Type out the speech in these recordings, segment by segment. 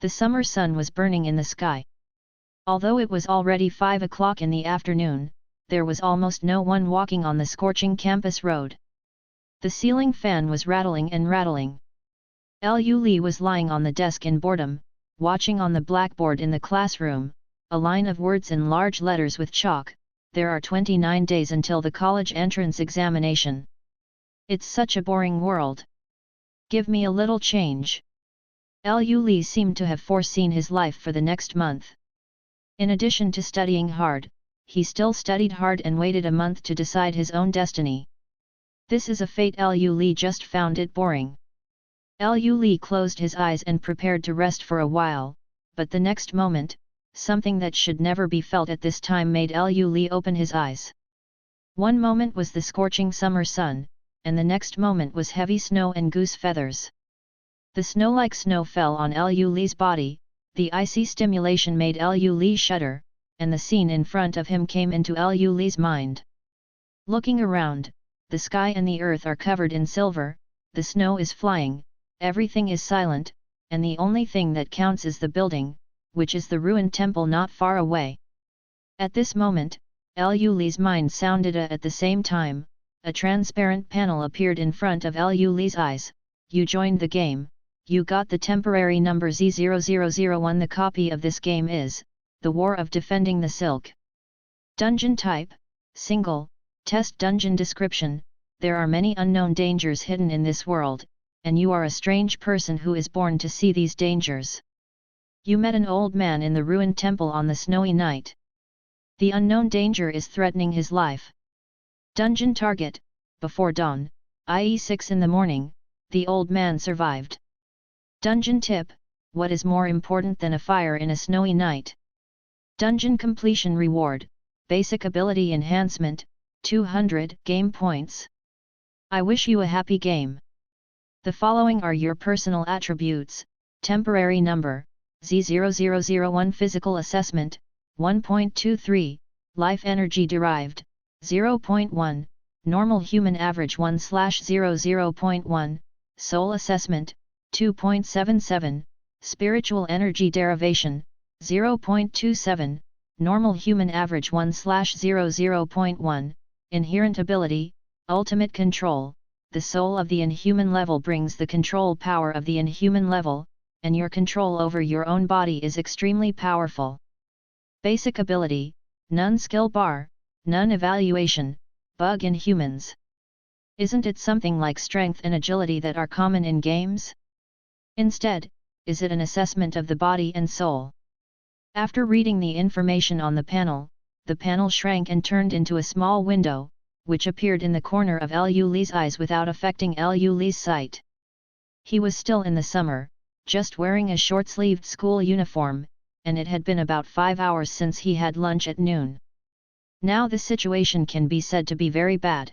The summer sun was burning in the sky. Although it was already 5 o'clock in the afternoon, there was almost no one walking on the scorching campus road. The ceiling fan was rattling and rattling. Lu Li was lying on the desk in boredom, watching on the blackboard in the classroom, a line of words in large letters with chalk. There are 29 days until the college entrance examination. It's such a boring world. Give me a little change. Lu Li seemed to have foreseen his life for the next month. In addition to studying hard, he still studied hard and waited a month to decide his own destiny. This is a fate. Lu Li just found it boring. Lu Li closed his eyes and prepared to rest for a while, but the next moment, something that should never be felt at this time made Lu Li open his eyes. One moment was the scorching summer sun, and the next moment was heavy snow and goose feathers. The snow-like snow fell on Lu Li's body, the icy stimulation made Lu Li shudder, and the scene in front of him came into Lu Li's mind. Looking around, the sky and the earth are covered in silver, the snow is flying, everything is silent, and the only thing that counts is the building, which is the ruined temple not far away. At this moment, Lu Li's mind sounded at the same time, a transparent panel appeared in front of Lu Li's eyes. You joined the game, you got the temporary number Z0001. The copy of this game is, The War of Defending the Silk. Dungeon type, single, test dungeon description, there are many unknown dangers hidden in this world, and you are a strange person who is born to see these dangers. You met an old man in the ruined temple on the snowy night. The unknown danger is threatening his life. Dungeon target, before dawn, i.e. 6 in the morning, the old man survived. Dungeon tip, what is more important than a fire in a snowy night? Dungeon completion reward, basic ability enhancement, 200 game points. I wish you a happy game. The following are your personal attributes: temporary number, Z0001. Physical assessment, 1.23, life energy derived, 0.1, normal human average 1/00.1, soul assessment, 2.77, spiritual energy derivation, 0.27, normal human average 1/00.1, inherent ability, ultimate control. The soul of the inhuman level brings the control power of the inhuman level, and your control over your own body is extremely powerful. Basic ability, none skill bar, none evaluation, bug in humans. Isn't it something like strength and agility that are common in games? Instead, is it an assessment of the body and soul? After reading the information on the panel shrank and turned into a small window, which appeared in the corner of Lu Li's eyes without affecting Lu Li's sight. He was still in the summer, just wearing a short-sleeved school uniform, and it had been about 5 hours since he had lunch at noon. Now the situation can be said to be very bad.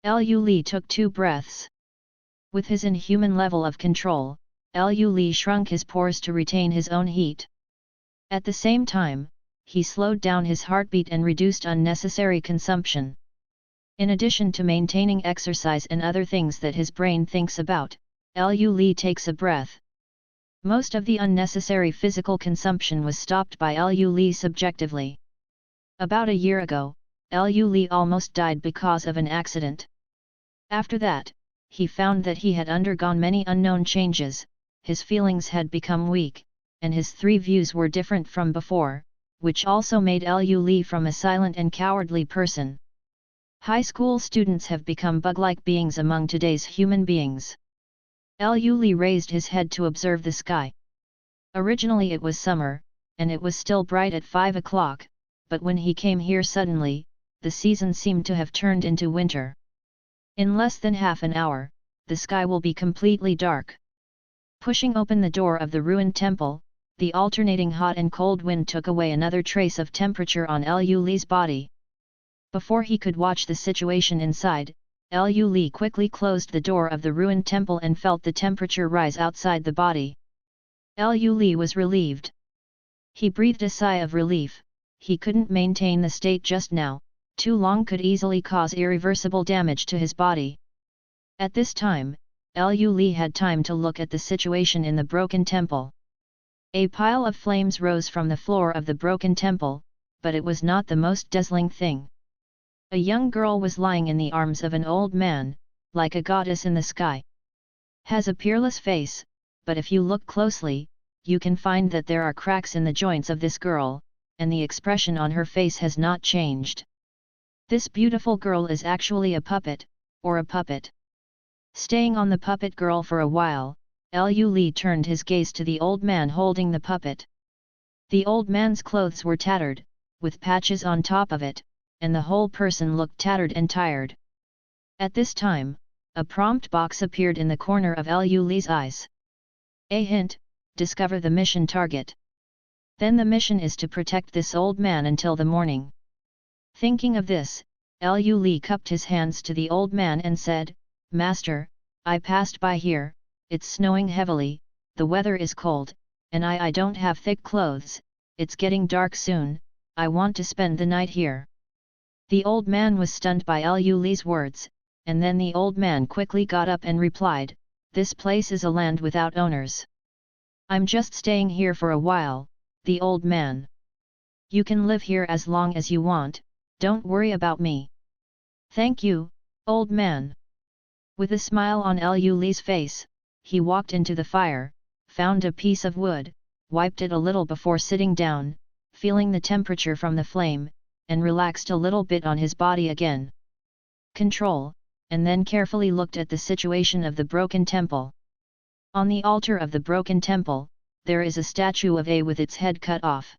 Lu Li took 2 breaths. With his inhuman level of control, Lu Li shrunk his pores to retain his own heat. At the same time, he slowed down his heartbeat and reduced unnecessary consumption. In addition to maintaining exercise and other things that his brain thinks about, Lu Li takes a breath. Most of the unnecessary physical consumption was stopped by Lu Li subjectively. About a year ago, Lu Li almost died because of an accident. After that, he found that he had undergone many unknown changes, his feelings had become weak, and his 3 views were different from before, which also made Lu Li from a silent and cowardly person. High school students have become bug-like beings among today's human beings. Lu Li raised his head to observe the sky. Originally it was summer, and it was still bright at 5 o'clock, but when he came here suddenly, the season seemed to have turned into winter. In less than half an hour, the sky will be completely dark. Pushing open the door of the ruined temple, the alternating hot and cold wind took away another trace of temperature on Lu Li's body. Before he could watch the situation inside, Lu Li quickly closed the door of the ruined temple and felt the temperature rise outside the body. Lu Li was relieved. He breathed a sigh of relief. He couldn't maintain the state just now, too long could easily cause irreversible damage to his body. At this time, Lu Li had time to look at the situation in the broken temple. A pile of flames rose from the floor of the broken temple, but it was not the most dazzling thing. A young girl was lying in the arms of an old man, like a goddess in the sky. Has a peerless face, but if you look closely, you can find that there are cracks in the joints of this girl, and the expression on her face has not changed. This beautiful girl is actually a puppet, or a puppet. Staying on the puppet girl for a while, Liu Li turned his gaze to the old man holding the puppet. The old man's clothes were tattered, with patches on top of it, and the whole person looked tattered and tired. At this time, a prompt box appeared in the corner of Liu Li's eyes. A hint: discover the mission target. Then the mission is to protect this old man until the morning. Thinking of this, Liu Li cupped his hands to the old man and said, "Master, I passed by here, it's snowing heavily, the weather is cold, and I don't have thick clothes, it's getting dark soon, I want to spend the night here." The old man was stunned by Liu Li's words, and then the old man quickly got up and replied, "This place is a land without owners. I'm just staying here for a while, the old man. You can live here as long as you want, don't worry about me." "Thank you, old man." With a smile on Liu Li's face, he walked into the fire, found a piece of wood, wiped it a little before sitting down, feeling the temperature from the flame, and relaxed a little bit on his body again. Control, and then carefully looked at the situation of the broken temple. On the altar of the broken temple, there is a statue of A with its head cut off.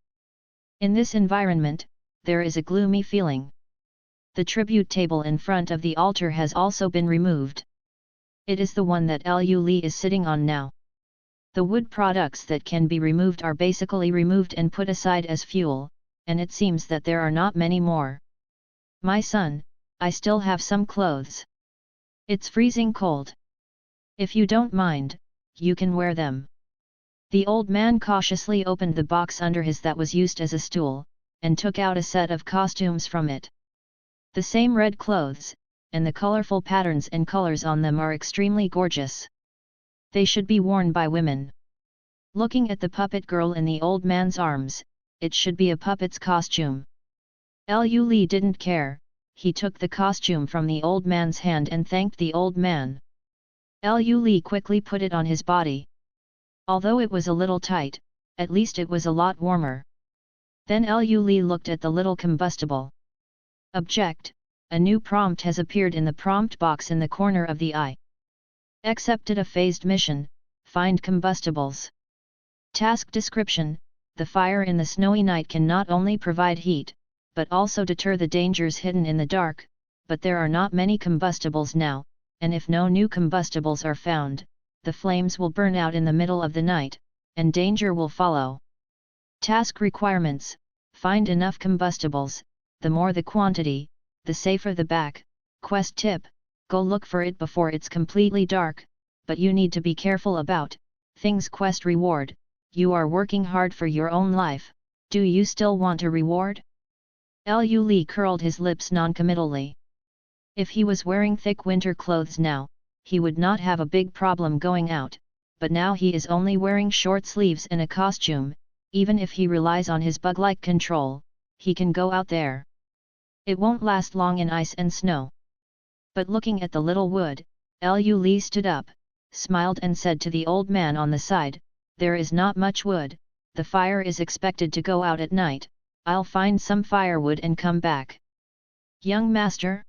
In this environment, there is a gloomy feeling. The tribute table in front of the altar has also been removed. It is the one that Liu Li is sitting on now. The wood products that can be removed are basically removed and put aside as fuel, and it seems that there are not many more. "My son, I still have some clothes. It's freezing cold. If you don't mind, you can wear them." The old man cautiously opened the box under his that was used as a stool, and took out a set of costumes from it. The same red clothes, and the colorful patterns and colors on them are extremely gorgeous. They should be worn by women. Looking at the puppet girl in the old man's arms, it should be a puppet's costume. Liu Li didn't care, he took the costume from the old man's hand and thanked the old man. Liu Li quickly put it on his body. Although it was a little tight, at least it was a lot warmer. Then Liu Li looked at the little combustible. Object: a new prompt has appeared in the prompt box in the corner of the eye. Accepted a phased mission, find combustibles. Task description: the fire in the snowy night can not only provide heat, but also deter the dangers hidden in the dark, but there are not many combustibles now, and if no new combustibles are found, the flames will burn out in the middle of the night, and danger will follow. Task requirements: find enough combustibles, the more the quantity, the safer the back. Quest tip: go look for it before it's completely dark, but you need to be careful about things. Quest reward: you are working hard for your own life, do you still want a reward? Liu Li curled his lips non-committally. If he was wearing thick winter clothes now, he would not have a big problem going out, but now he is only wearing short sleeves and a costume. Even if he relies on his bug-like control, he can go out there. It won't last long in ice and snow. But looking at the little wood, Liu Li stood up, smiled and said to the old man on the side, "There is not much wood, the fire is expected to go out at night, I'll find some firewood and come back." "Young master?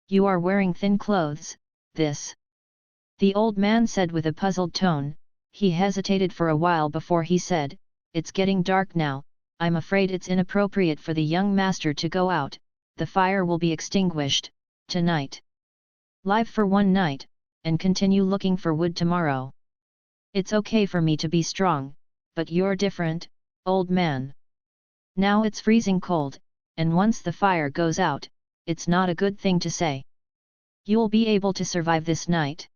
You are wearing thin clothes, this?" the old man said with a puzzled tone. He hesitated for a while before he said, "It's getting dark now, I'm afraid it's inappropriate for the young master to go out, the fire will be extinguished tonight. Live for one night, and continue looking for wood tomorrow. It's okay for me to be strong, but you're different, old man. Now it's freezing cold, and once the fire goes out, it's not a good thing to say. You'll be able to survive this night."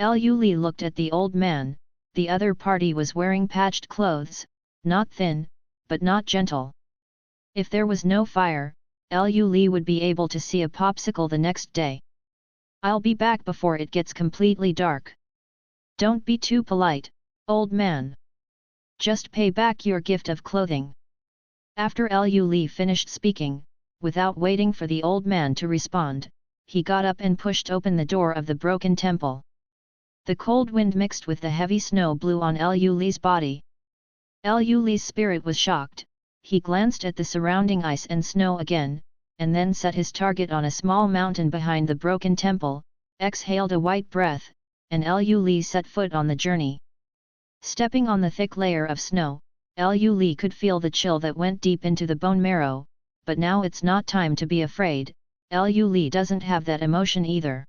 Liu Li looked at the old man. The other party was wearing patched clothes, not thin, but not gentle. If there was no fire, Liu Li would be able to see a popsicle the next day. "I'll be back before it gets completely dark. Don't be too polite, old man." Just pay back your gift of clothing. After Liu Li finished speaking, without waiting for the old man to respond, he got up and pushed open the door of the broken temple. The cold wind mixed with the heavy snow blew on Liu Li's body. Liu Li's spirit was shocked. He glanced at the surrounding ice and snow again, and then set his target on a small mountain behind the broken temple, exhaled a white breath, and Liu Li set foot on the journey. Stepping on the thick layer of snow, Liu Li could feel the chill that went deep into the bone marrow, but now it's not time to be afraid. Liu Li doesn't have that emotion either.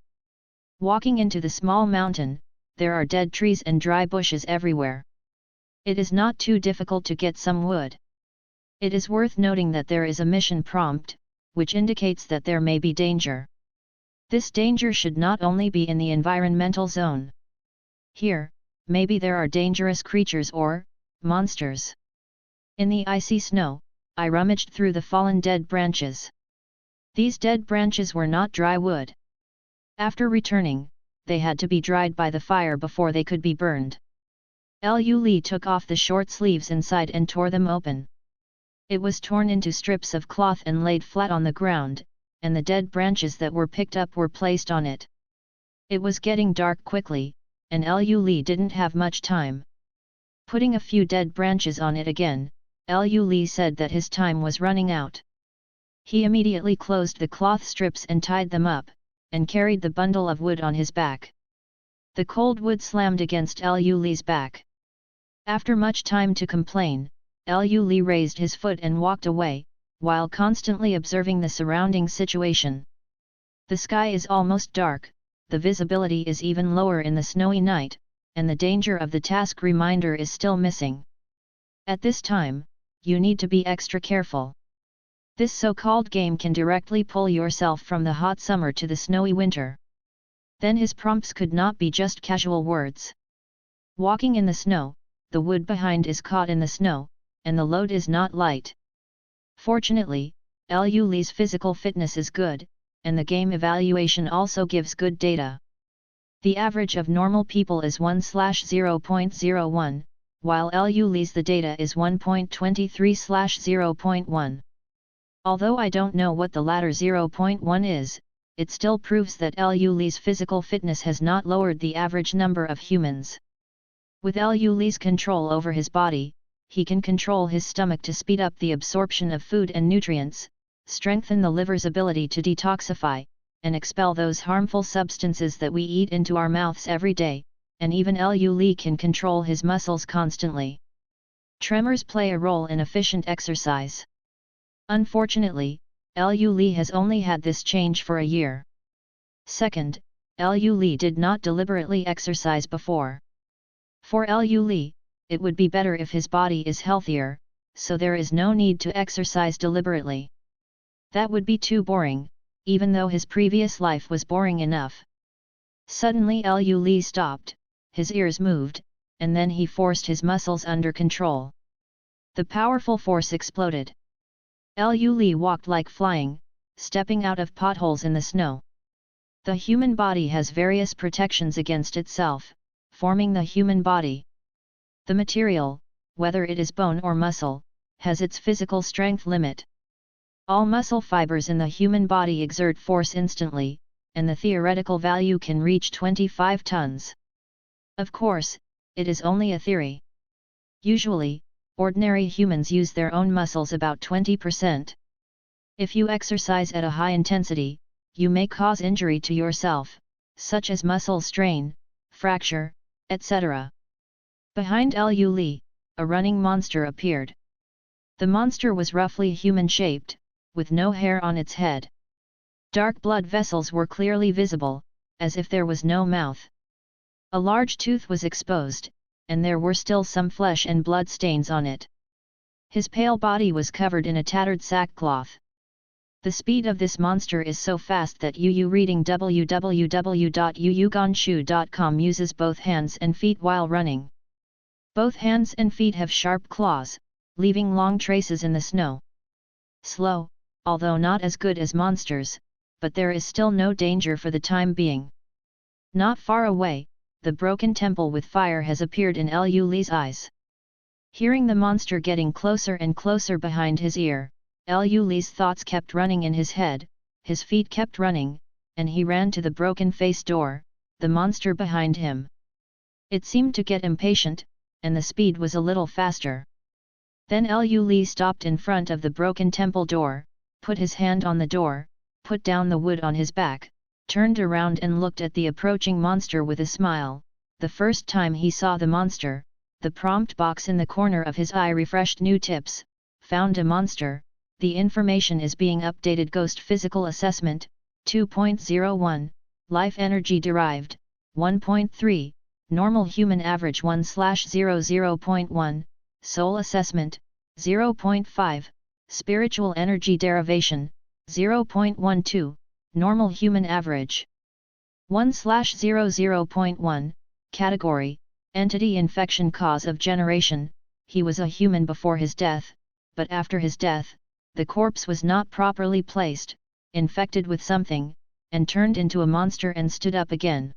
Walking into the small mountain, there are dead trees and dry bushes everywhere. It is not too difficult to get some wood. It is worth noting that there is a mission prompt, which indicates that there may be danger. This danger should not only be in the environmental zone. Here, maybe there are dangerous creatures or monsters. In the icy snow, I rummaged through the fallen dead branches. These dead branches were not dry wood. After returning, they had to be dried by the fire before they could be burned. Liu Li took off the short sleeves inside and tore them open. It was torn into strips of cloth and laid flat on the ground, and the dead branches that were picked up were placed on it. It was getting dark quickly, and Liu Li didn't have much time. Putting a few dead branches on it again, Liu Li said that his time was running out. He immediately closed the cloth strips and tied them up, and carried the bundle of wood on his back. The cold wood slammed against Liu Li's back. After much time to complain, Liu Li raised his foot and walked away, while constantly observing the surrounding situation. The sky is almost dark, the visibility is even lower in the snowy night, and the danger of the task reminder is still missing. At this time, you need to be extra careful. This so-called game can directly pull yourself from the hot summer to the snowy winter. Then his prompts could not be just casual words. Walking in the snow, the wood behind is caught in the snow, and the load is not light. Fortunately, Liu Li's physical fitness is good, and the game evaluation also gives good data. The average of normal people is 1/0.01, while Liu Li's the data is 1.23/0.1. Although I don't know what the latter 0.1 is, it still proves that Liu Li's physical fitness has not lowered the average number of humans. With Liu Li's control over his body, he can control his stomach to speed up the absorption of food and nutrients, strengthen the liver's ability to detoxify, and expel those harmful substances that we eat into our mouths every day, and even Liu Li can control his muscles constantly. Tremors play a role in efficient exercise. Unfortunately, Liu Li has only had this change for a year. Second, Liu Li did not deliberately exercise before. For Liu Li, it would be better if his body is healthier, so there is no need to exercise deliberately. That would be too boring, even though his previous life was boring enough. Suddenly Liu Li stopped, his ears moved, and then he forced his muscles under control. The powerful force exploded. Liu Li walked like flying, stepping out of potholes in the snow. The human body has various protections against itself, forming the human body. The material, whether it is bone or muscle, has its physical strength limit. All muscle fibers in the human body exert force instantly, and the theoretical value can reach 25 tons. Of course, it is only a theory. Usually, ordinary humans use their own muscles about 20%. If you exercise at a high intensity, you may cause injury to yourself, such as muscle strain, fracture, etc. Behind Liu Li, a running monster appeared. The monster was roughly human-shaped, with no hair on its head. Dark blood vessels were clearly visible, as if there was no mouth. A large tooth was exposed, and there were still some flesh and blood stains on it. His pale body was covered in a tattered sackcloth. The speed of this monster is so fast that Yu reading www.yuyuganshu.com uses both hands and feet while running. Both hands and feet have sharp claws, leaving long traces in the snow. Slow, although not as good as monsters, but there is still no danger for the time being. Not far away, the broken temple with fire has appeared in Liu Li's eyes. Hearing the monster getting closer and closer behind his ear, Lu Li's thoughts kept running in his head, his feet kept running, and he ran to the broken face door, the monster behind him. It seemed to get impatient, and the speed was a little faster. Then Lu Li stopped in front of the broken temple door, put his hand on the door, put down the wood on his back, turned around and looked at the approaching monster with a smile. The first time he saw the monster, the prompt box in the corner of his eye refreshed new tips. Found a monster, the information is being updated. Ghost Physical Assessment, 2.01, Life Energy Derived, 1.3, Normal Human Average 1/00.1, Soul Assessment, 0.5, Spiritual Energy Derivation, 0.12, Normal Human Average 1/00.1, Category, Entity Infection Cause of Generation. He was a human before his death, but after his death, the corpse was not properly placed, infected with something, and turned into a monster and stood up again.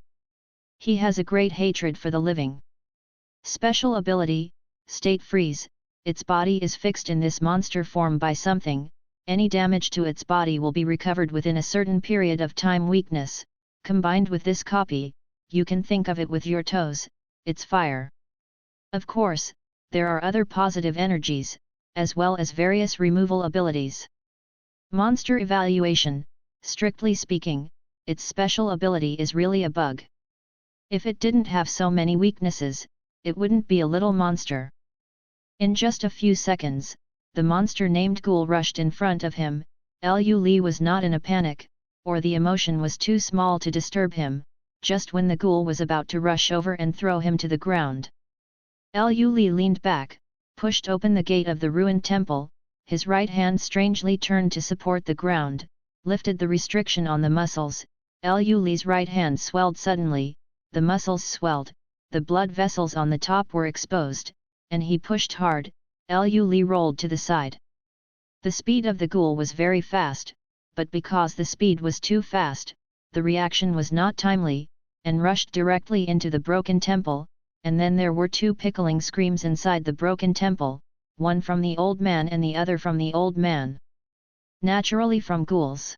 He has a great hatred for the living. Special ability, State Freeze. Its body is fixed in this monster form by something. Any damage to its body will be recovered within a certain period of time. Weakness, combined with this copy, you can think of it with your toes, it's fire. Of course, there are other positive energies, as well as various removal abilities. Monster Evaluation, strictly speaking, its special ability is really a bug. If it didn't have so many weaknesses, it wouldn't be a little monster. In just a few seconds, the monster named Ghoul rushed in front of him. Lu Li was not in a panic, or the emotion was too small to disturb him, just when the Ghoul was about to rush over and throw him to the ground. Lu Li leaned back, pushed open the gate of the ruined temple, his right hand strangely turned to support the ground, lifted the restriction on the muscles. Lu Li's right hand swelled suddenly, the muscles swelled, the blood vessels on the top were exposed, and he pushed hard. Lu Li rolled to the side. The speed of the Ghoul was very fast, but because the speed was too fast, the reaction was not timely, and rushed directly into the broken temple, and then there were two pickling screams inside the broken temple, one from the old man and the other from the old man. Naturally from ghouls.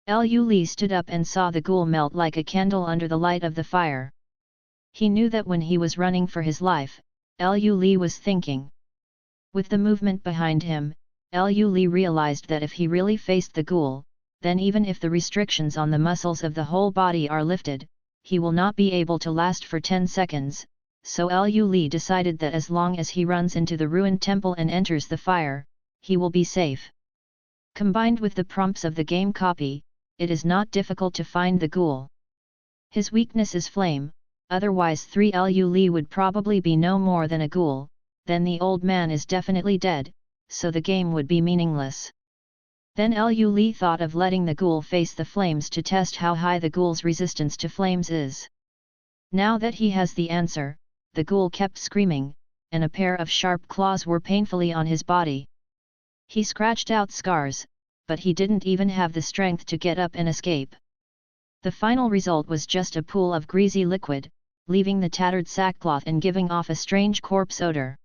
Lu Li stood up and saw the Ghoul melt like a candle under the light of the fire. He knew that when he was running for his life, Lu Li was thinking. With the movement behind him, Lu Li realized that if he really faced the Ghoul, then even if the restrictions on the muscles of the whole body are lifted, he will not be able to last for 10 seconds, so Lu Li decided that as long as he runs into the ruined temple and enters the fire, he will be safe. Combined with the prompts of the game copy, it is not difficult to find the Ghoul. His weakness is flame, otherwise Lu Li would probably be no more than a Ghoul, then the old man is definitely dead, so the game would be meaningless. Then Lu Li thought of letting the Ghoul face the flames to test how high the Ghoul's resistance to flames is. Now that he has the answer, the Ghoul kept screaming, and a pair of sharp claws were painfully on his body. He scratched out scars, but he didn't even have the strength to get up and escape. The final result was just a pool of greasy liquid, leaving the tattered sackcloth and giving off a strange corpse odor.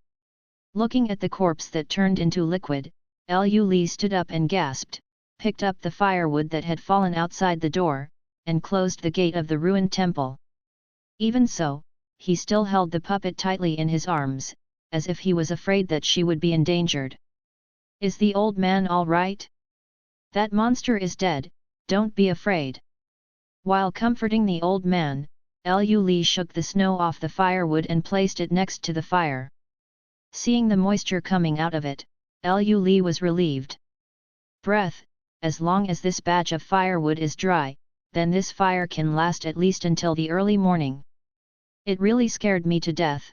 Looking at the corpse that turned into liquid, Lu Li stood up and gasped, picked up the firewood that had fallen outside the door, and closed the gate of the ruined temple. Even so, he still held the puppet tightly in his arms, as if he was afraid that she would be endangered. Is the old man all right? That monster is dead, don't be afraid. While comforting the old man, Lu Li shook the snow off the firewood and placed it next to the fire. Seeing the moisture coming out of it, Lu Li was relieved. Breath, as long as this batch of firewood is dry, then this fire can last at least until the early morning. It really scared me to death.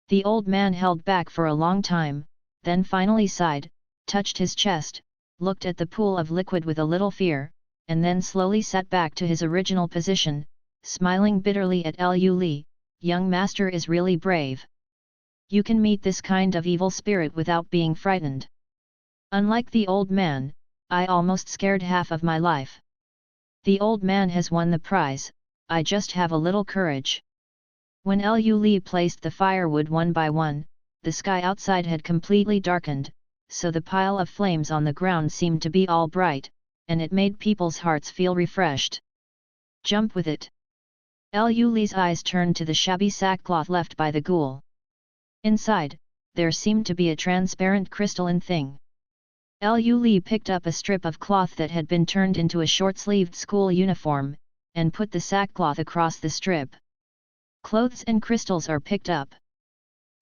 The old man held back for a long time, then finally sighed, touched his chest, looked at the pool of liquid with a little fear, and then slowly sat back to his original position, smiling bitterly at Lu Li. Young master is really brave. You can meet this kind of evil spirit without being frightened. Unlike the old man, I almost scared half of my life. The old man has won the prize, I just have a little courage. When Lu Li placed the firewood one by one, the sky outside had completely darkened, so the pile of flames on the ground seemed to be all bright, and it made people's hearts feel refreshed. Jump with it. Lu Li's eyes turned to the shabby sackcloth left by the ghoul. Inside, there seemed to be a transparent crystalline thing. Lu Li picked up a strip of cloth that had been turned into a short-sleeved school uniform, and put the sackcloth across the strip. Clothes and crystals are picked up.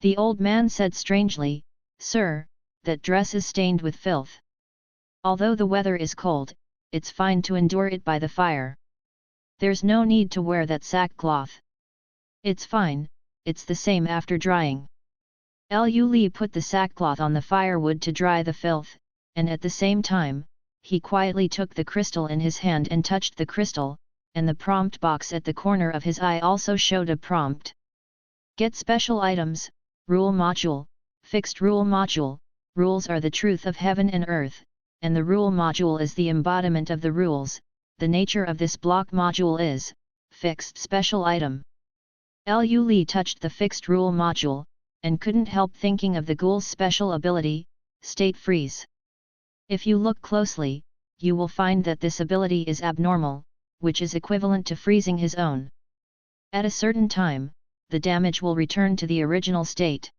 The old man said strangely, "Sir, that dress is stained with filth. Although the weather is cold, it's fine to endure it by the fire. There's no need to wear that sackcloth. It's fine, it's the same after drying." Lu Li put the sackcloth on the firewood to dry the filth, and at the same time, he quietly took the crystal in his hand and touched the crystal, and the prompt box at the corner of his eye also showed a prompt. Get special items, rule module, fixed rule module. Rules are the truth of heaven and earth, and the rule module is the embodiment of the rules. The nature of this block module is fixed special item. Lu Li touched the fixed rule module, and couldn't help thinking of the ghoul's special ability, state freeze. If you look closely, you will find that this ability is abnormal, which is equivalent to freezing his own. At a certain time, the damage will return to the original state.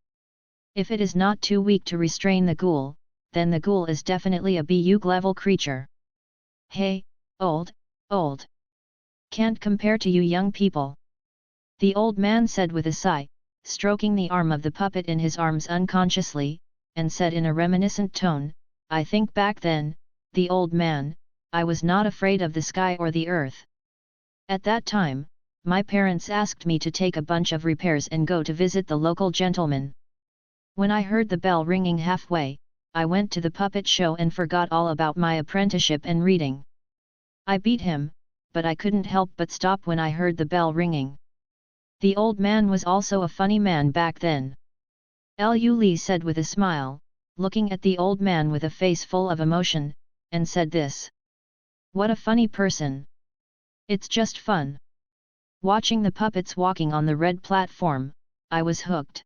If it is not too weak to restrain the ghoul, then the ghoul is definitely a BU level creature. Hey, old. Can't compare to you young people. The old man said with a sigh, stroking the arm of the puppet in his arms unconsciously, and said in a reminiscent tone, "I think back then, the old man, I was not afraid of the sky or the earth. At that time, my parents asked me to take a bunch of repairs and go to visit the local gentleman. When I heard the bell ringing halfway, I went to the puppet show and forgot all about my apprenticeship and reading. I beat him, but I couldn't help but stop when I heard the bell ringing." The old man was also a funny man back then. Lu Li said with a smile, looking at the old man with a face full of emotion, and said this. "What a funny person. It's just fun. Watching the puppets walking on the red platform, I was hooked.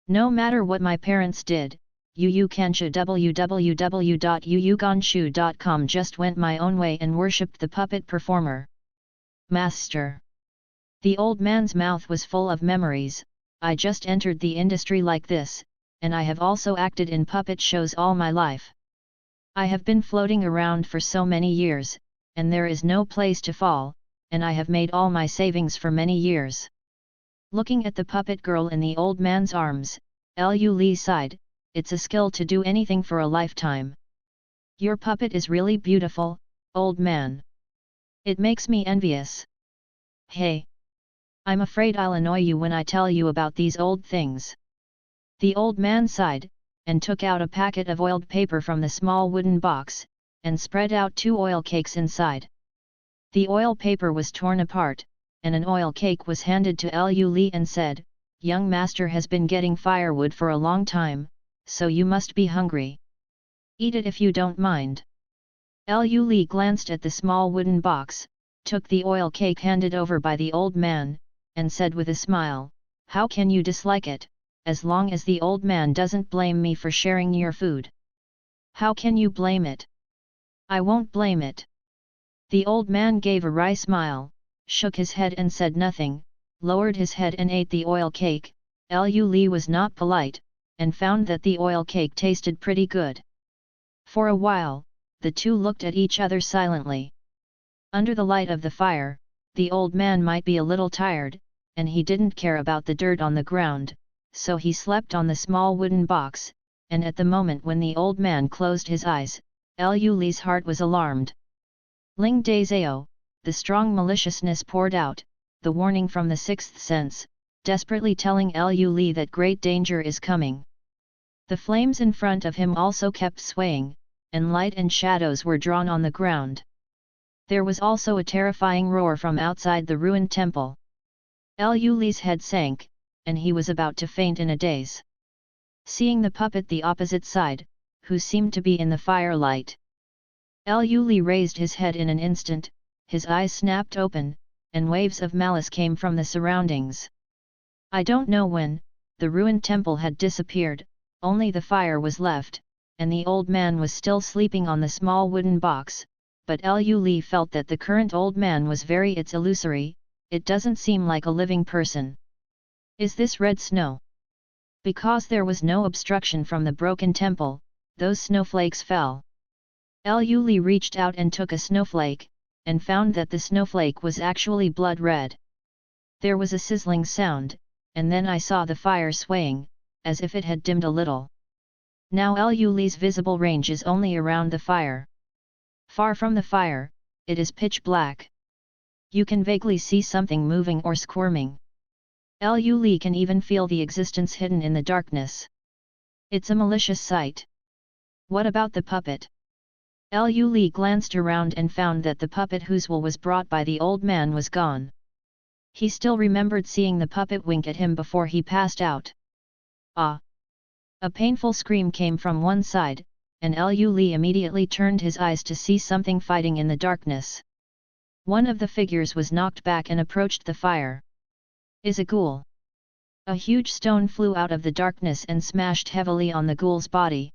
No matter what my parents did, Yuuganshu www.yuuganshu.com just went my own way and worshipped the puppet performer. Master." The old man's mouth was full of memories. "I just entered the industry like this, and I have also acted in puppet shows all my life. I have been floating around for so many years, and there is no place to fall, and I have made all my savings for many years." Looking at the puppet girl in the old man's arms, Lu Li sighed, "It's a skill to do anything for a lifetime. Your puppet is really beautiful, old man. It makes me envious. Hey! I'm afraid I'll annoy you when I tell you about these old things." The old man sighed, and took out a packet of oiled paper from the small wooden box, and spread out 2 oil cakes inside. The oil paper was torn apart, and an oil cake was handed to Lu Li and said, "Young master has been getting firewood for a long time, so you must be hungry. Eat it if you don't mind." Lu Li glanced at the small wooden box, took the oil cake handed over by the old man, and said with a smile, "How can you dislike it, as long as the old man doesn't blame me for sharing your food? How can you blame it?" "I won't blame it." The old man gave a wry smile, shook his head and said nothing, lowered his head and ate the oil cake. Lu Li was not polite, and found that the oil cake tasted pretty good. For a while, the two looked at each other silently. Under the light of the fire, the old man might be a little tired, and he didn't care about the dirt on the ground, so he slept on the small wooden box, and at the moment when the old man closed his eyes, Lu Li's heart was alarmed. Ling De Zao, the strong maliciousness poured out, the warning from the sixth sense, desperately telling Lu Li that great danger is coming. The flames in front of him also kept swaying, and light and shadows were drawn on the ground. There was also a terrifying roar from outside the ruined temple. Lu Li's head sank, and he was about to faint in a daze. Seeing the puppet the opposite side, who seemed to be in the firelight, Lu Li raised his head in an instant, his eyes snapped open, and waves of malice came from the surroundings. "I don't know when, the ruined temple had disappeared, only the fire was left, and the old man was still sleeping on the small wooden box, but Lu Li felt that the current old man was it's illusory, it doesn't seem like a living person. Is this red snow? Because there was no obstruction from the broken temple, those snowflakes fell. Lu Li reached out and took a snowflake, and found that the snowflake was actually blood red. There was a sizzling sound, and then I saw the fire swaying, as if it had dimmed a little. Now Lu Li's visible range is only around the fire. Far from the fire, it is pitch black. You can vaguely see something moving or squirming. Lu Li can even feel the existence hidden in the darkness. It's a malicious sight. What about the puppet? Lu Li glanced around and found that the puppet whose will was brought by the old man was gone. He still remembered seeing the puppet wink at him before he passed out. Ah! A painful scream came from one side, and Lu Li immediately turned his eyes to see something fighting in the darkness. One of the figures was knocked back and approached the fire. Is a ghoul. A huge stone flew out of the darkness and smashed heavily on the ghoul's body.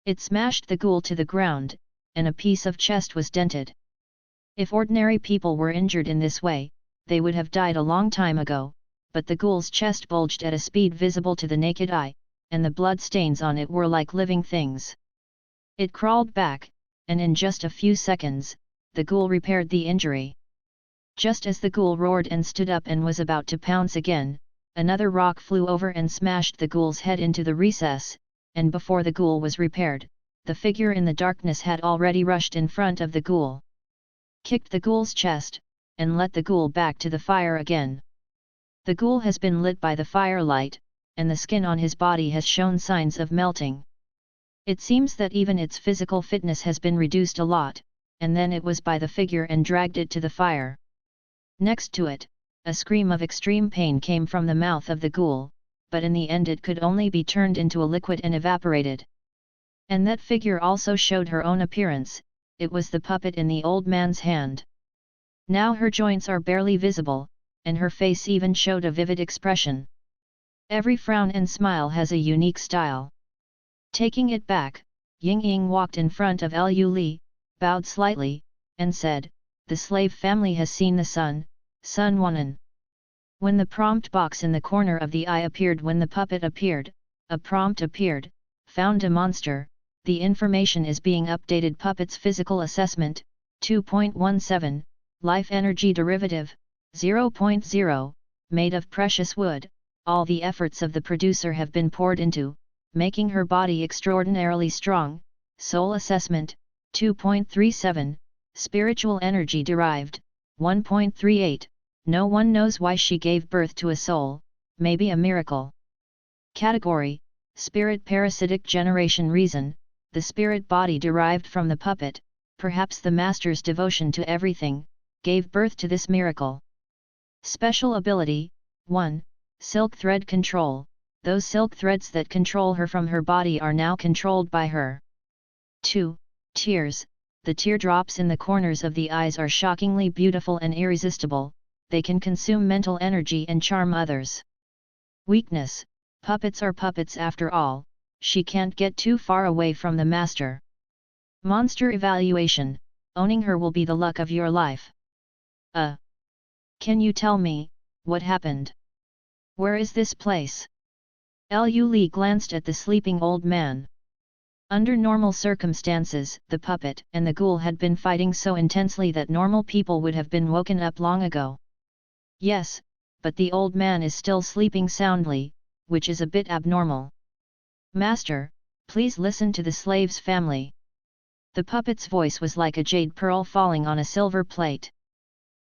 It smashed the ghoul to the ground, and a piece of chest was dented. If ordinary people were injured in this way, they would have died a long time ago, but the ghoul's chest bulged at a speed visible to the naked eye, and the blood stains on it were like living things. It crawled back, and in just a few seconds, the ghoul repaired the injury. Just as the ghoul roared and stood up and was about to pounce again, another rock flew over and smashed the ghoul's head into the recess, and before the ghoul was repaired, the figure in the darkness had already rushed in front of the ghoul, kicked the ghoul's chest, and let the ghoul back to the fire again. The ghoul has been lit by the firelight, and the skin on his body has shown signs of melting. It seems that even its physical fitness has been reduced a lot, and then it was by the figure and dragged it to the fire. Next to it, a scream of extreme pain came from the mouth of the ghoul, but in the end it could only be turned into a liquid and evaporated. And that figure also showed her own appearance, it was the puppet in the old man's hand. Now her joints are barely visible, and her face even showed a vivid expression. Every frown and smile has a unique style. Taking it back, Ying Ying walked in front of Lu Li, bowed slightly, and said, "The slave family has seen the sun, Sun Wanan." When the prompt box in the corner of the eye appeared when the puppet appeared, a prompt appeared, "Found a monster, the information is being updated. Puppet's physical assessment, 2.17, life energy derivative, 0.0, made of precious wood, all the efforts of the producer have been poured into, making her body extraordinarily strong. Soul assessment, 2.37, spiritual energy derived, 1.38, no one knows why she gave birth to a soul, maybe a miracle. Category, spirit parasitic generation. Reason, the spirit body derived from the puppet, perhaps the master's devotion to everything, gave birth to this miracle. Special ability, 1, silk thread control, those silk threads that control her from her body are now controlled by her. 2, tears, the teardrops in the corners of the eyes are shockingly beautiful and irresistible, they can consume mental energy and charm others. Weakness, puppets are puppets after all, she can't get too far away from the master. Monster evaluation, owning her will be the luck of your life. Can you tell me, what happened? Where is this place? Lu Li glanced at the sleeping old man. Under normal circumstances, the puppet and the ghoul had been fighting so intensely that normal people would have been woken up long ago. Yes, but the old man is still sleeping soundly, which is a bit abnormal. Master, please listen to the slave's family. The puppet's voice was like a jade pearl falling on a silver plate.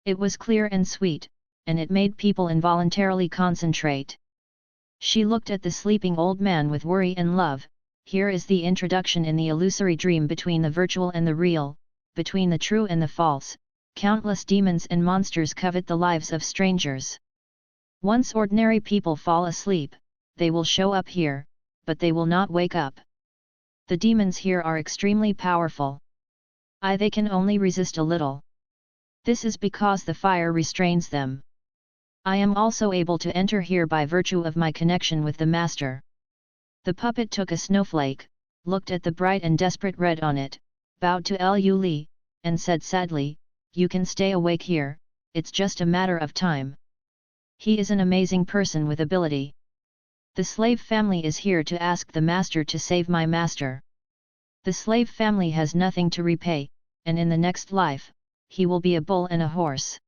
It was clear and sweet, and it made people involuntarily concentrate. She looked at the sleeping old man with worry and love. Here is the introduction in the illusory dream between the virtual and the real, between the true and the false. Countless demons and monsters covet the lives of strangers. Once ordinary people fall asleep, they will show up here, but they will not wake up. The demons here are extremely powerful. They can only resist a little. This is because the fire restrains them. I am also able to enter here by virtue of my connection with the master. The puppet took a snowflake, looked at the bright and desperate red on it, bowed to Liu Li, and said sadly, "You can stay awake here, it's just a matter of time." He is an amazing person with ability. The slave family is here to ask the master to save my master. The slave family has nothing to repay, and in the next life, he will be a bull and a horse.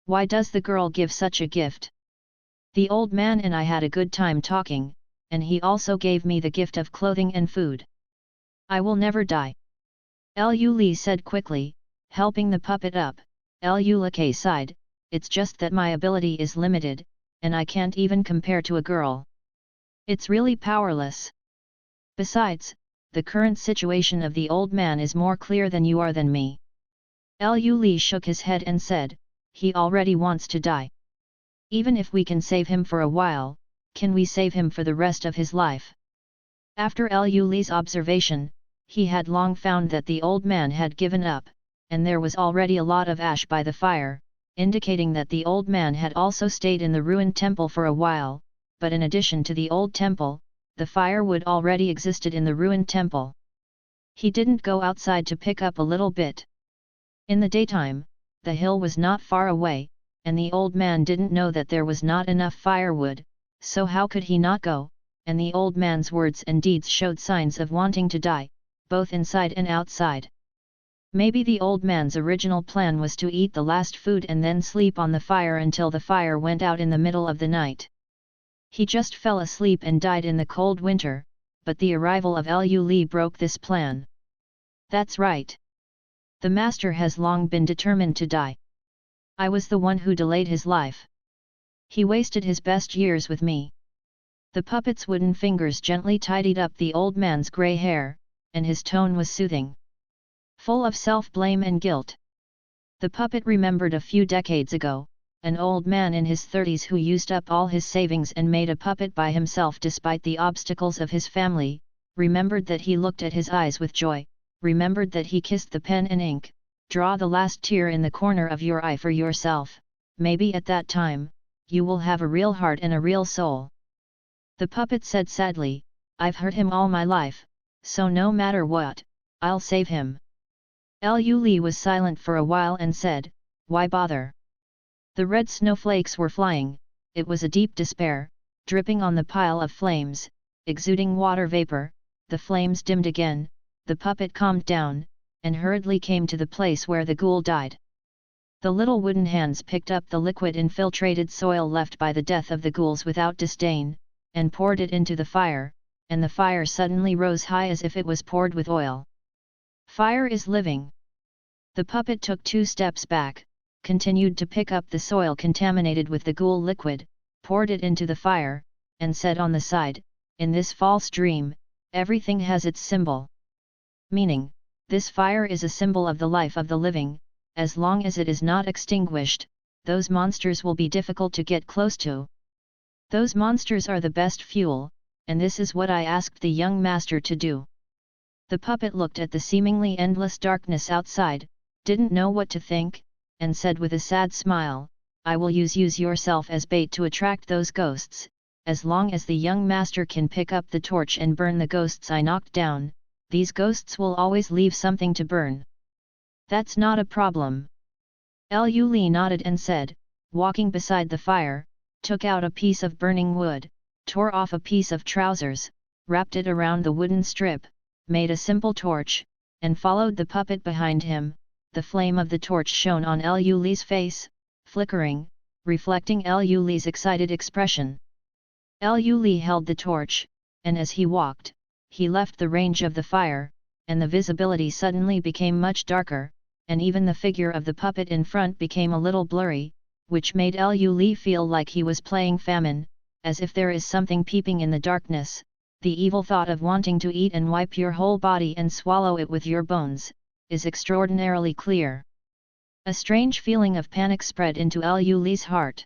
Why does the girl give such a gift? The old man and I had a good time talking, and he also gave me the gift of clothing and food. I will never die. Liu Li said quickly, helping the puppet up. Liu Li sighed, "It's just that my ability is limited, and I can't even compare to a girl. It's really powerless. Besides, the current situation of the old man is more clear than you are than me." Liu Li shook his head and said, "He already wants to die. Even if we can save him for a while, can we save him for the rest of his life?" After Liu Li's observation, he had long found that the old man had given up, and there was already a lot of ash by the fire, indicating that the old man had also stayed in the ruined temple for a while, but in addition to the old temple, the firewood already existed in the ruined temple. He didn't go outside to pick up a little bit. In the daytime, the hill was not far away, and the old man didn't know that there was not enough firewood, so how could he not go? And the old man's words and deeds showed signs of wanting to die, both inside and outside. Maybe the old man's original plan was to eat the last food and then sleep on the fire until the fire went out in the middle of the night. He just fell asleep and died in the cold winter, but the arrival of Liu Li broke this plan. That's right. The master has long been determined to die. I was the one who delayed his life. He wasted his best years with me. The puppet's wooden fingers gently tidied up the old man's grey hair, and his tone was soothing, full of self-blame and guilt. The puppet remembered a few decades ago, an old man in his 30s who used up all his savings and made a puppet by himself despite the obstacles of his family, remembered that he looked at his eyes with joy, remembered that he kissed the pen and ink. Draw the last tear in the corner of your eye for yourself, maybe at that time, you will have a real heart and a real soul. The puppet said sadly, I've hurt him all my life, so no matter what, I'll save him. Liu Li was silent for a while and said, why bother? The red snowflakes were flying, it was a deep despair, dripping on the pile of flames, exuding water vapor. The flames dimmed again, the puppet calmed down, and hurriedly came to the place where the ghoul died. The little wooden hands picked up the liquid infiltrated soil left by the death of the ghouls without disdain, and poured it into the fire, and the fire suddenly rose high as if it was poured with oil. Fire is living. The puppet took 2 steps back, continued to pick up the soil contaminated with the ghoul liquid, poured it into the fire, and said on the side, in this false dream, everything has its symbol. Meaning, this fire is a symbol of the life of the living. As long as it is not extinguished, those monsters will be difficult to get close to. Those monsters are the best fuel, and this is what I asked the young master to do. The puppet looked at the seemingly endless darkness outside, didn't know what to think, and said with a sad smile, I will use yourself as bait to attract those ghosts. As long as the young master can pick up the torch and burn the ghosts I knocked down, these ghosts will always leave something to burn. That's not a problem. Liu Li nodded and said, walking beside the fire, took out a piece of burning wood, tore off a piece of trousers, wrapped it around the wooden strip, made a simple torch, and followed the puppet behind him. The flame of the torch shone on Liu Li's face, flickering, reflecting Liu Li's excited expression. Liu Li held the torch, and as he walked, he left the range of the fire, and the visibility suddenly became much darker, and even the figure of the puppet in front became a little blurry, which made Liu Li feel like he was playing famine, as if there is something peeping in the darkness. The evil thought of wanting to eat and wipe your whole body and swallow it with your bones, is extraordinarily clear. A strange feeling of panic spread into Liu Li's heart.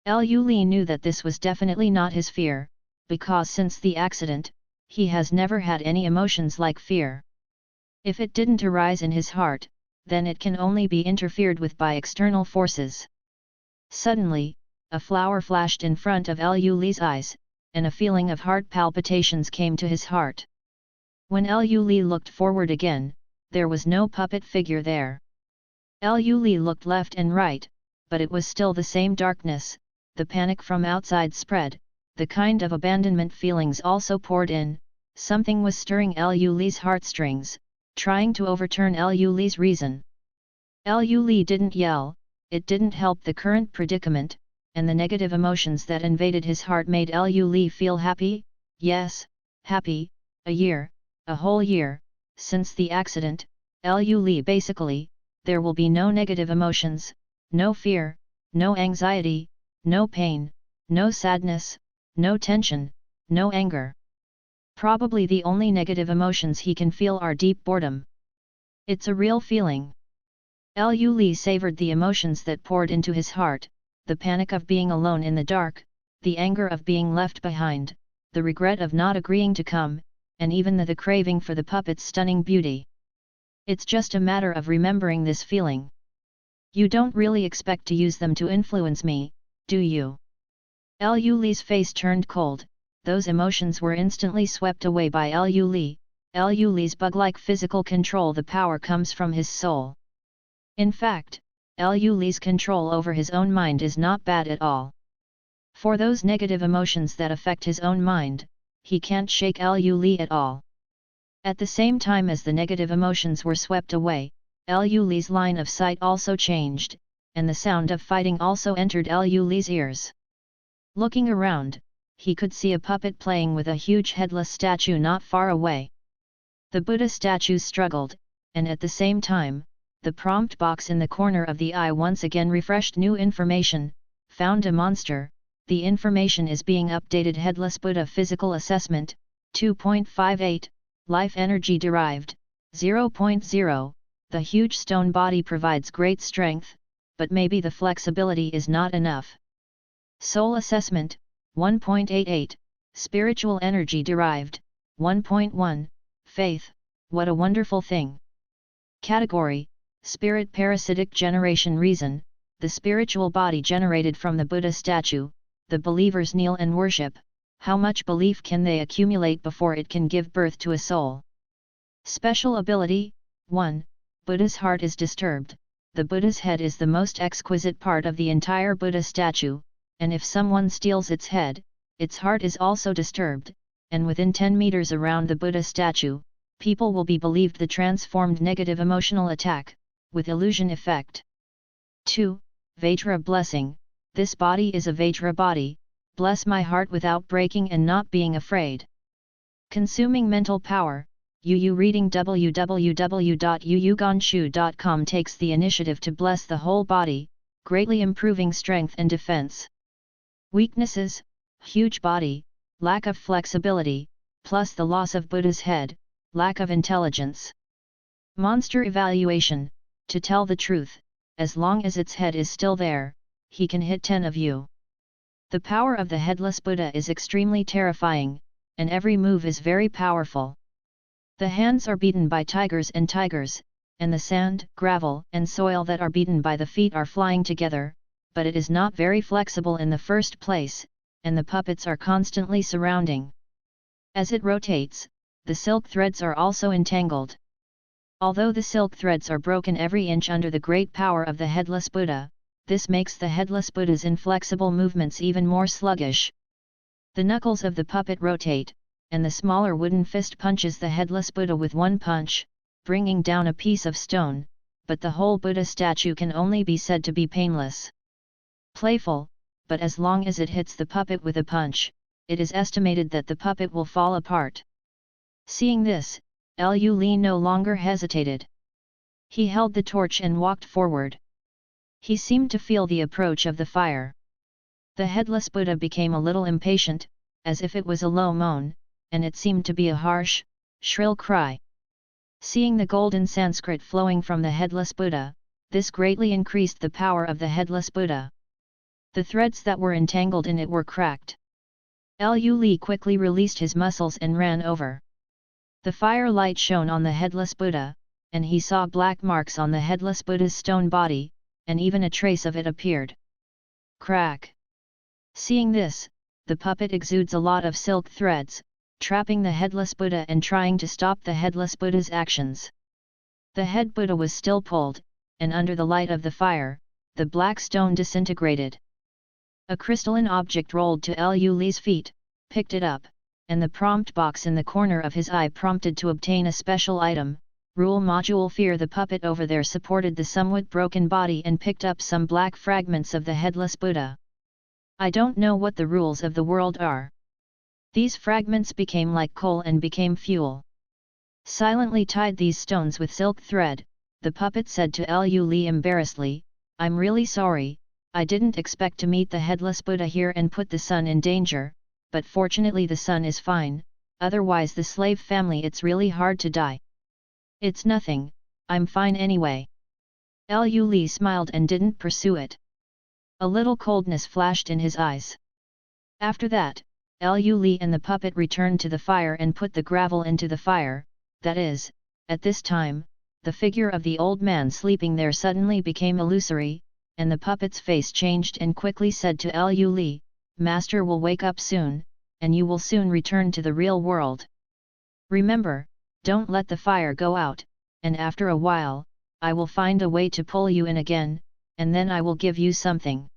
Liu Li knew that this was definitely not his fear, because since the accident, he has never had any emotions like fear. If it didn't arise in his heart, then it can only be interfered with by external forces. Suddenly, a flower flashed in front of Liu Li's eyes, and a feeling of heart palpitations came to his heart. When Liu Li looked forward again, there was no puppet figure there. Liu Li looked left and right, but it was still the same darkness. The panic from outside spread, the kind of abandonment feelings also poured in. Something was stirring Liu Li's heartstrings, trying to overturn Liu Li's reason. Liu Li didn't yell, it didn't help the current predicament, and the negative emotions that invaded his heart made Liu Li feel happy, yes, happy, a whole year, since the accident, Liu Li basically, there will be no negative emotions, no fear, no anxiety, no pain, no sadness, no tension, no anger. Probably the only negative emotions he can feel are deep boredom. It's a real feeling. Liu Li savored the emotions that poured into his heart, the panic of being alone in the dark, the anger of being left behind, the regret of not agreeing to come, and even the craving for the puppet's stunning beauty. It's just a matter of remembering this feeling. You don't really expect to use them to influence me, do you? Liu Li's face turned cold, those emotions were instantly swept away by Liu Li. Liu Li's bug-like physical control, the power comes from his soul. In fact, Liu Li's control over his own mind is not bad at all. For those negative emotions that affect his own mind, he can't shake Liu Li at all. At the same time as the negative emotions were swept away, Liu Li's line of sight also changed, and the sound of fighting also entered Liu Li's ears. Looking around, he could see a puppet playing with a huge headless statue not far away. The Buddha statue struggled, and at the same time, the prompt box in the corner of the eye once again refreshed new information. Found a monster, the information is being updated. Headless Buddha physical assessment, 2.58, life energy derived, 0.0, the huge stone body provides great strength, but maybe the flexibility is not enough. Soul assessment, 1.88, spiritual energy derived, 1.1, faith, what a wonderful thing. Category, spirit parasitic generation. Reason, the spiritual body generated from the Buddha statue, the believers kneel and worship. How much belief can they accumulate before it can give birth to a soul? Special ability, 1. Buddha's heart is disturbed. The Buddha's head is the most exquisite part of the entire Buddha statue, and if someone steals its head, its heart is also disturbed, and within 10 meters around the Buddha statue, people will be believed the transformed negative emotional attack, with illusion effect. 2. Vajra blessing, this body is a Vajra body, bless my heart without breaking and not being afraid. Consuming mental power, Yu reading www.yuyuganshu.com takes the initiative to bless the whole body, greatly improving strength and defense. Weaknesses, huge body, lack of flexibility, plus the loss of Buddha's head, lack of intelligence. Monster evaluation, to tell the truth, as long as its head is still there, he can hit 10 of you. The power of the headless Buddha is extremely terrifying, and every move is very powerful. The hands are beaten by tigers, and the sand, gravel, and soil that are beaten by the feet are flying together, but it is not very flexible in the first place, and the puppets are constantly surrounding. As it rotates, the silk threads are also entangled. Although the silk threads are broken every inch under the great power of the headless Buddha, this makes the headless Buddha's inflexible movements even more sluggish. The knuckles of the puppet rotate, and the smaller wooden fist punches the headless Buddha with one punch, bringing down a piece of stone, but the whole Buddha statue can only be said to be painless. Playful, but as long as it hits the puppet with a punch, it is estimated that the puppet will fall apart. Seeing this, Liu Li no longer hesitated. He held the torch and walked forward. He seemed to feel the approach of the fire. The headless Buddha became a little impatient, as if it was a low moan, and it seemed to be a harsh, shrill cry. Seeing the golden Sanskrit flowing from the headless Buddha, this greatly increased the power of the headless Buddha. The threads that were entangled in it were cracked. Liu Li quickly released his muscles and ran over. The firelight shone on the headless Buddha, and he saw black marks on the headless Buddha's stone body, and even a trace of it appeared. Crack! Seeing this, the puppet exudes a lot of silk threads, trapping the headless Buddha and trying to stop the headless Buddha's actions. The head Buddha was still pulled, and under the light of the fire, the black stone disintegrated. A crystalline object rolled to Lu Li's feet, picked it up, and the prompt box in the corner of his eye prompted to obtain a special item. Rule module Fear. The puppet over there supported the somewhat broken body and picked up some black fragments of the headless Buddha. I don't know what the rules of the world are. These fragments became like coal and became fuel. Silently tied these stones with silk thread, the puppet said to Lu Li embarrassedly, I'm really sorry, I didn't expect to meet the headless Buddha here and put the sun in danger, but fortunately the sun is fine, otherwise the slave family it's really hard to die. It's nothing, I'm fine anyway. Lu Li smiled and didn't pursue it. A little coldness flashed in his eyes. After that, Lu Li and the puppet returned to the fire and put the gravel into the fire, that is, at this time, the figure of the old man sleeping there suddenly became illusory, and the puppet's face changed and quickly said to Lu Li, Master will wake up soon, and you will soon return to the real world. Remember, don't let the fire go out, and after a while, I will find a way to pull you in again, and then I will give you something.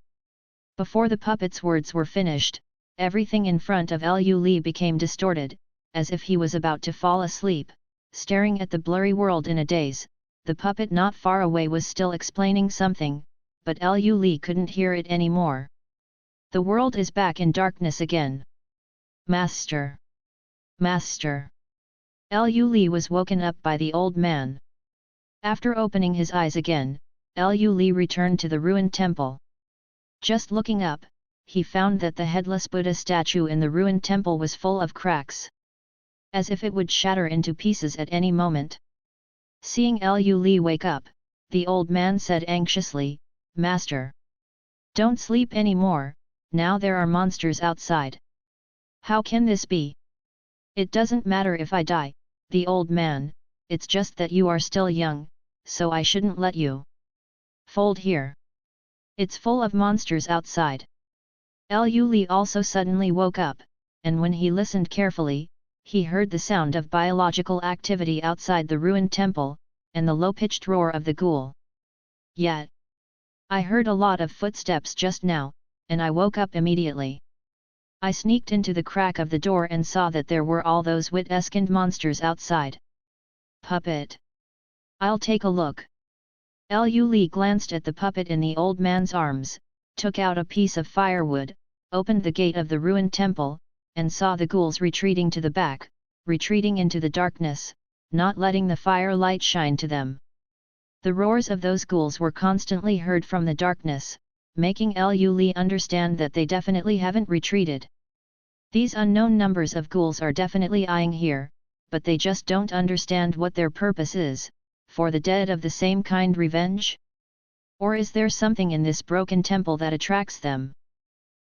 Before the puppet's words were finished, everything in front of Lu Li became distorted, as if he was about to fall asleep, staring at the blurry world in a daze. The puppet not far away was still explaining something, but Lu Li couldn't hear it anymore. The world is back in darkness again. Master! Master! Lu Li was woken up by the old man. After opening his eyes again, Lu Li returned to the ruined temple. Just looking up, he found that the headless Buddha statue in the ruined temple was full of cracks, as if it would shatter into pieces at any moment. Seeing Lu Li wake up, the old man said anxiously, Master! Don't sleep anymore, now there are monsters outside. How can this be? It doesn't matter if I die, the old man, it's just that you are still young, so I shouldn't let you fold here. It's full of monsters outside. Lu Li also suddenly woke up, and when he listened carefully, he heard the sound of biological activity outside the ruined temple, and the low-pitched roar of the ghoul. Yet, I heard a lot of footsteps just now, and I woke up immediately. I sneaked into the crack of the door and saw that there were all those wit-escent monsters outside. Puppet! I'll take a look. Lu Li glanced at the puppet in the old man's arms, took out a piece of firewood, opened the gate of the ruined temple, and saw the ghouls retreating to the back, retreating into the darkness, not letting the firelight shine to them. The roars of those ghouls were constantly heard from the darkness, making Lu Li understand that they definitely haven't retreated. These unknown numbers of ghouls are definitely eyeing here, but they just don't understand what their purpose is, for the dead of the same kind revenge? Or is there something in this broken temple that attracts them?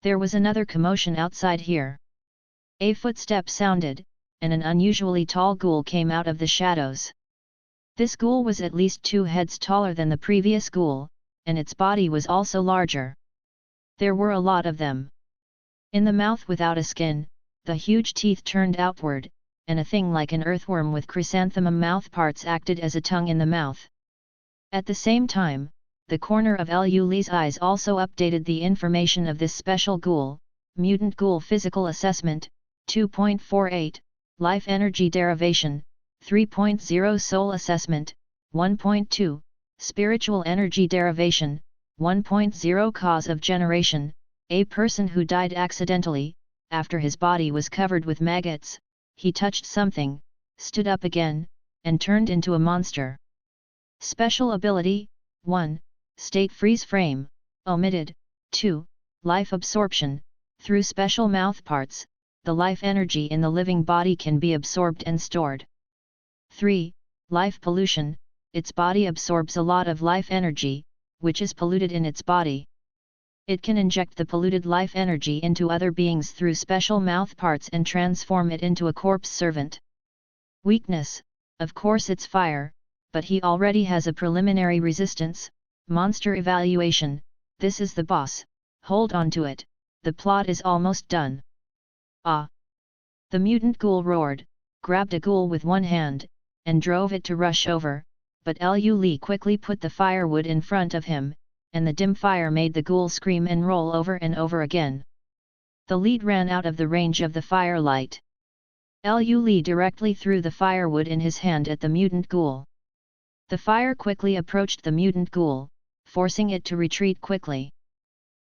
There was another commotion outside here. A footstep sounded, and an unusually tall ghoul came out of the shadows. This ghoul was at least 2 heads taller than the previous ghoul, and its body was also larger. There were a lot of them. In the mouth without a skin, the huge teeth turned outward, and a thing like an earthworm with chrysanthemum mouthparts acted as a tongue in the mouth. At the same time, the corner of Lu Li's eyes also updated the information of this special ghoul. Mutant Ghoul Physical Assessment, 2.48, Life Energy Derivation, 3.0 Soul Assessment, 1.2, Spiritual Energy Derivation, 1.0 Cause of Generation, a person who died accidentally, after his body was covered with maggots, he touched something, stood up again, and turned into a monster. Special Ability, 1, State Freeze Frame, omitted, 2, Life Absorption, through special mouthparts, the life energy in the living body can be absorbed and stored. 3, Life Pollution, its body absorbs a lot of life energy, which is polluted in its body. It can inject the polluted life energy into other beings through special mouthparts and transform it into a corpse servant. Weakness, of course it's fire, but he already has a preliminary resistance. Monster Evaluation, this is the boss, hold on to it, the plot is almost done. Ah! The mutant ghoul roared, grabbed a ghoul with one hand, and drove it to rush over, but Liu Li quickly put the firewood in front of him, and the dim fire made the ghoul scream and roll over and over again. The lead ran out of the range of the firelight. Liu Li directly threw the firewood in his hand at the mutant ghoul. The fire quickly approached the mutant ghoul, forcing it to retreat quickly.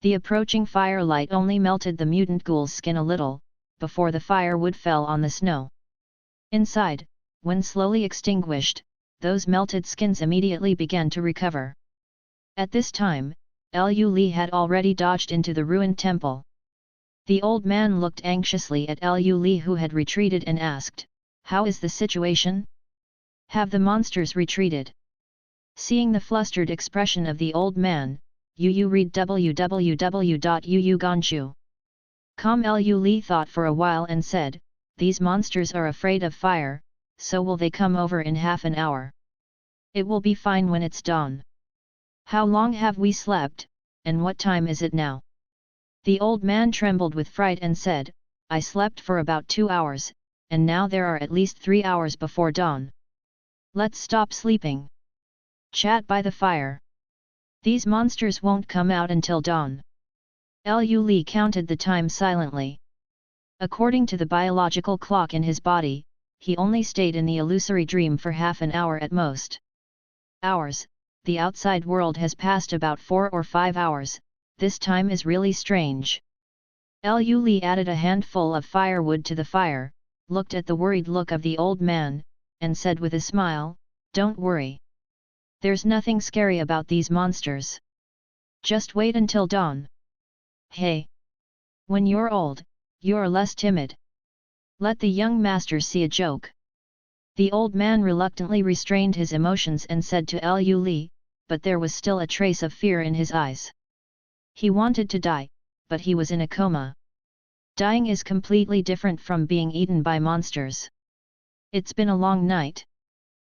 The approaching firelight only melted the mutant ghoul's skin a little, before the firewood fell on the snow. Inside, when slowly extinguished, those melted skins immediately began to recover. At this time, Liu Li had already dodged into the ruined temple. The old man looked anxiously at Liu Li, who had retreated, and asked, "How is the situation? Have the monsters retreated?" Seeing the flustered expression of the old man, Yu read www.yuyuganshu.com. Liu Li thought for a while and said, "These monsters are afraid of fire, so will they come over in half an hour? It will be fine when it's dawn. How long have we slept, and what time is it now?" The old man trembled with fright and said, "I slept for about 2 hours, and now there are at least 3 hours before dawn. Let's stop sleeping. Chat by the fire. These monsters won't come out until dawn." Liu Li counted the time silently. According to the biological clock in his body, he only stayed in the illusory dream for half an hour at most. Hours, the outside world has passed about 4 or 5 hours, this time is really strange. Liu Li added a handful of firewood to the fire, looked at the worried look of the old man, and said with a smile, "Don't worry. There's nothing scary about these monsters. Just wait until dawn. Hey! When you're old, you're less timid. Let the young master see a joke." The old man reluctantly restrained his emotions and said to Liu Li, but there was still a trace of fear in his eyes. He wanted to die, but he was in a coma. Dying is completely different from being eaten by monsters. It's been a long night.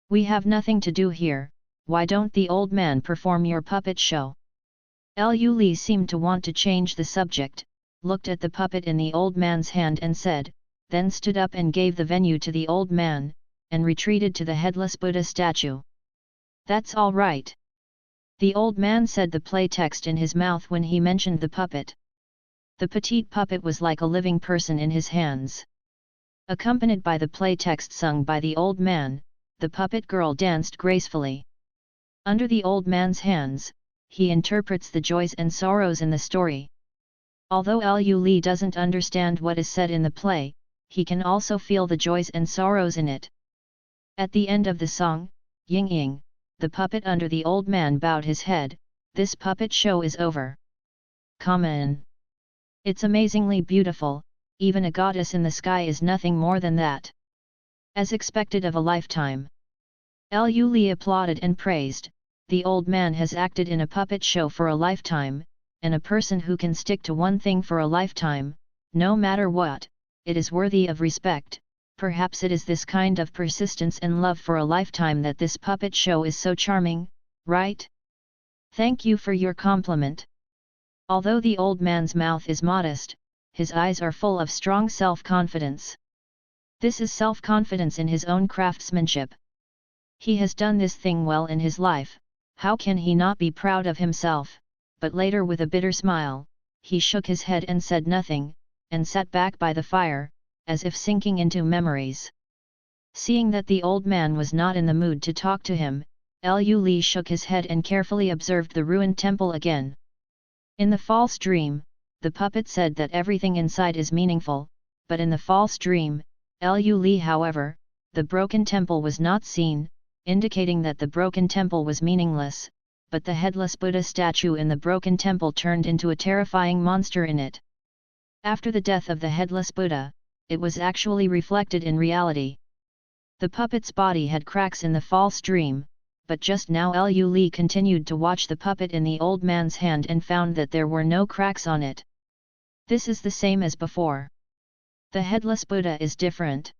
We have nothing to do here, why don't the old man perform your puppet show? Liu Li seemed to want to change the subject, looked at the puppet in the old man's hand and said, then stood up and gave the venue to the old man, and retreated to the headless Buddha statue. "That's all right." The old man said the play text in his mouth when he mentioned the puppet. The petite puppet was like a living person in his hands. Accompanied by the play text sung by the old man, the puppet girl danced gracefully. Under the old man's hands, he interprets the joys and sorrows in the story. Although Liu Li doesn't understand what is said in the play, he can also feel the joys and sorrows in it. At the end of the song, Ying Ying, the puppet under the old man bowed his head. "This puppet show is over. Come in. It's amazingly beautiful, even a goddess in the sky is nothing more than that. As expected of a lifetime." Liu Li applauded and praised, "The old man has acted in a puppet show for a lifetime, and a person who can stick to one thing for a lifetime, no matter what, it is worthy of respect. Perhaps it is this kind of persistence and love for a lifetime that this puppet show is so charming, right? Thank you for your compliment." Although the old man's mouth is modest, his eyes are full of strong self-confidence. This is self-confidence in his own craftsmanship. He has done this thing well in his life, how can he not be proud of himself? But later, with a bitter smile, he shook his head and said nothing, and sat back by the fire, as if sinking into memories. Seeing that the old man was not in the mood to talk to him, Liu Li shook his head and carefully observed the ruined temple again. In the false dream, the puppet said that everything inside is meaningful, but in the false dream, Liu Li, however, the broken temple was not seen, indicating that the broken temple was meaningless, but the headless Buddha statue in the broken temple turned into a terrifying monster in it. After the death of the headless Buddha, it was actually reflected in reality. The puppet's body had cracks in the false dream, but just now Liu Li continued to watch the puppet in the old man's hand and found that there were no cracks on it. This is the same as before. The headless Buddha is different.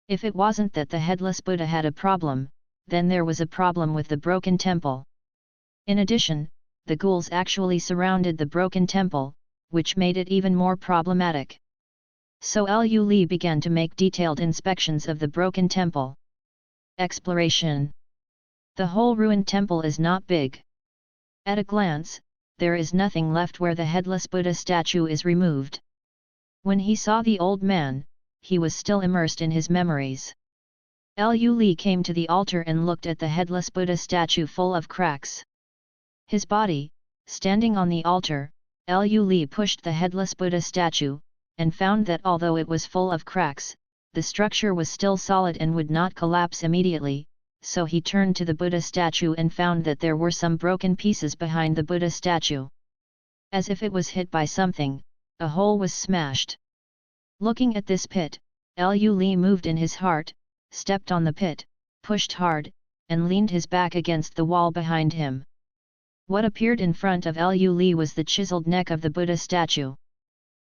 If it wasn't that the headless Buddha had a problem, then there was a problem with the broken temple. In addition, the ghouls actually surrounded the broken temple, which made it even more problematic. So Liu Li began to make detailed inspections of the broken temple. Exploration. The whole ruined temple is not big. At a glance, there is nothing left where the headless Buddha statue is removed. When he saw the old man, he was still immersed in his memories. Liu Li came to the altar and looked at the headless Buddha statue full of cracks. His body, standing on the altar, Liu Li pushed the headless Buddha statue, and found that although it was full of cracks, the structure was still solid and would not collapse immediately, so he turned to the Buddha statue and found that there were some broken pieces behind the Buddha statue. As if it was hit by something, a hole was smashed. Looking at this pit, Liu Li moved in his heart, stepped on the pit, pushed hard, and leaned his back against the wall behind him. What appeared in front of Liu Li was the chiseled neck of the Buddha statue.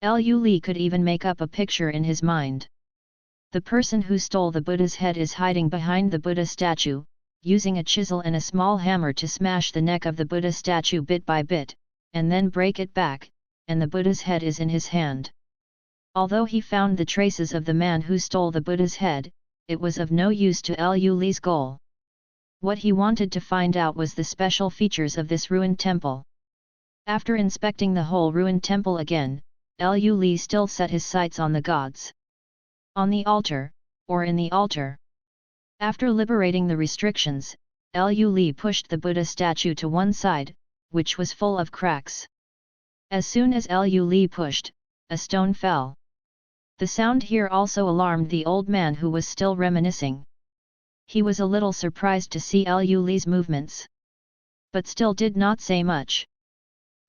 Liu Li could even make up a picture in his mind. The person who stole the Buddha's head is hiding behind the Buddha statue, using a chisel and a small hammer to smash the neck of the Buddha statue bit by bit, and then break it back, and the Buddha's head is in his hand. Although he found the traces of the man who stole the Buddha's head, it was of no use to Liu Li's goal. What he wanted to find out was the special features of this ruined temple. After inspecting the whole ruined temple again, Liu Li still set his sights on the gods. On the altar, or in the altar. After liberating the restrictions, Liu Li pushed the Buddha statue to one side, which was full of cracks. As soon as Liu Li pushed, a stone fell. The sound here also alarmed the old man who was still reminiscing. He was a little surprised to see Liu Li's movements, but still did not say much.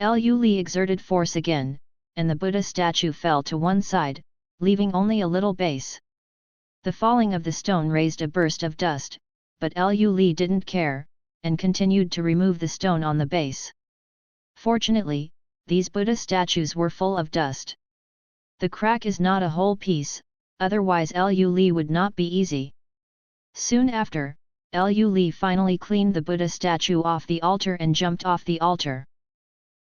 Liu Li exerted force again, and the Buddha statue fell to one side, leaving only a little base. The falling of the stone raised a burst of dust, but Liu Li didn't care, and continued to remove the stone on the base. Fortunately, these Buddha statues were full of dust. The crack is not a whole piece, otherwise Liu Li would not be easy. Soon after, Liu Li finally cleaned the Buddha statue off the altar and jumped off the altar.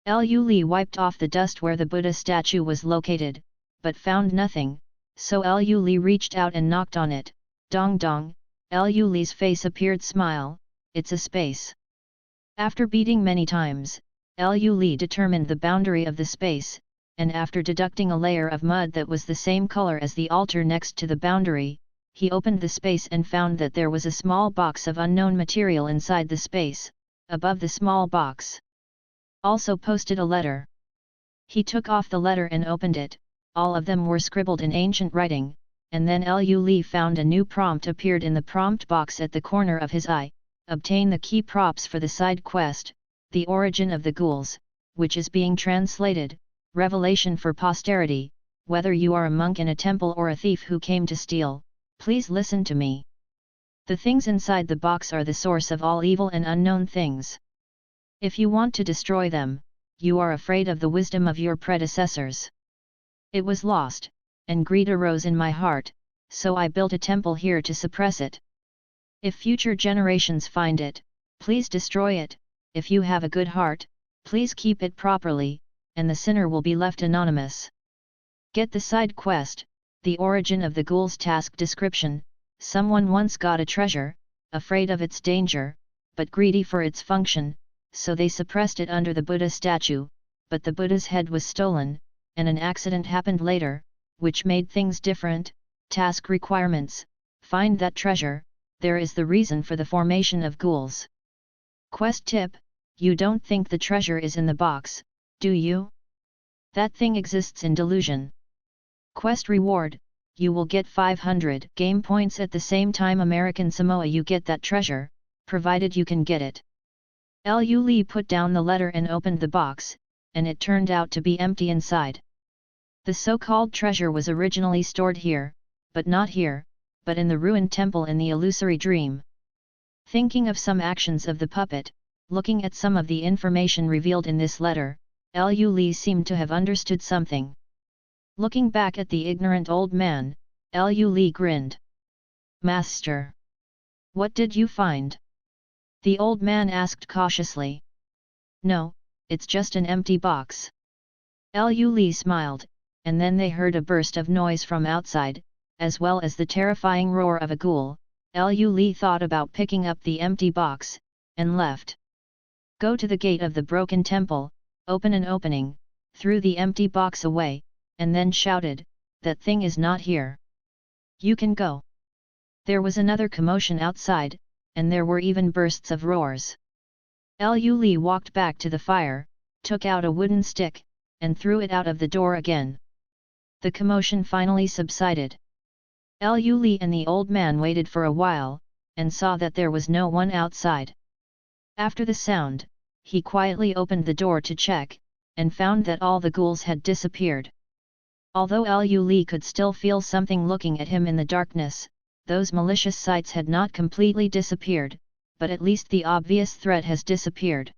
Liu Li wiped off the dust where the Buddha statue was located, but found nothing, so Liu Li reached out and knocked on it. Dong dong, Liu Li's face appeared smile, it's a space. After beating many times, Liu Li determined the boundary of the space, and after deducting a layer of mud that was the same color as the altar next to the boundary, he opened the space and found that there was a small box of unknown material inside the space. Above the small box also posted a letter. He took off the letter and opened it. All of them were scribbled in ancient writing, and then Liu Li found a new prompt appeared in the prompt box at the corner of his eye. Obtain the key props for the side quest, The Origin of the Ghouls, which is being translated, Revelation for Posterity. Whether you are a monk in a temple or a thief who came to steal, please listen to me. The things inside the box are the source of all evil and unknown things. If you want to destroy them, you are afraid of the wisdom of your predecessors. It was lost, and greed arose in my heart, so I built a temple here to suppress it. If future generations find it, please destroy it. If you have a good heart, please keep it properly, and the sinner will be left anonymous. Get the side quest, The Origin of the Ghouls. Task description: someone once got a treasure, afraid of its danger, but greedy for its function, so they suppressed it under the Buddha statue, but the Buddha's head was stolen, and an accident happened later, which made things different. Task requirements: find that treasure, there is the reason for the formation of ghouls. Quest tip: you don't think the treasure is in the box, do you? That thing exists in delusion. Quest reward: you will get 500 game points at the same time American Samoa you get that treasure, provided you can get it. Liu Li put down the letter and opened the box, and it turned out to be empty inside. The so-called treasure was originally stored here, but not here, but in the ruined temple in the illusory dream. Thinking of some actions of the puppet, looking at some of the information revealed in this letter, Liu Li seemed to have understood something. Looking back at the ignorant old man, Liu Li grinned. Master, what did you find? The old man asked cautiously. No, it's just an empty box. Lu Li smiled, and then they heard a burst of noise from outside, as well as the terrifying roar of a ghoul. Lu Li thought about picking up the empty box, and left. Go to the gate of the broken temple, open an opening, threw the empty box away, and then shouted, "That thing is not here. You can go." There was another commotion outside, and there were even bursts of roars. Lu Li walked back to the fire, took out a wooden stick, and threw it out of the door again. The commotion finally subsided. Lu Li and the old man waited for a while, and saw that there was no one outside. After the sound, he quietly opened the door to check, and found that all the ghouls had disappeared. Although Lu Li could still feel something looking at him in the darkness, those malicious sights had not completely disappeared, but at least the obvious threat has disappeared.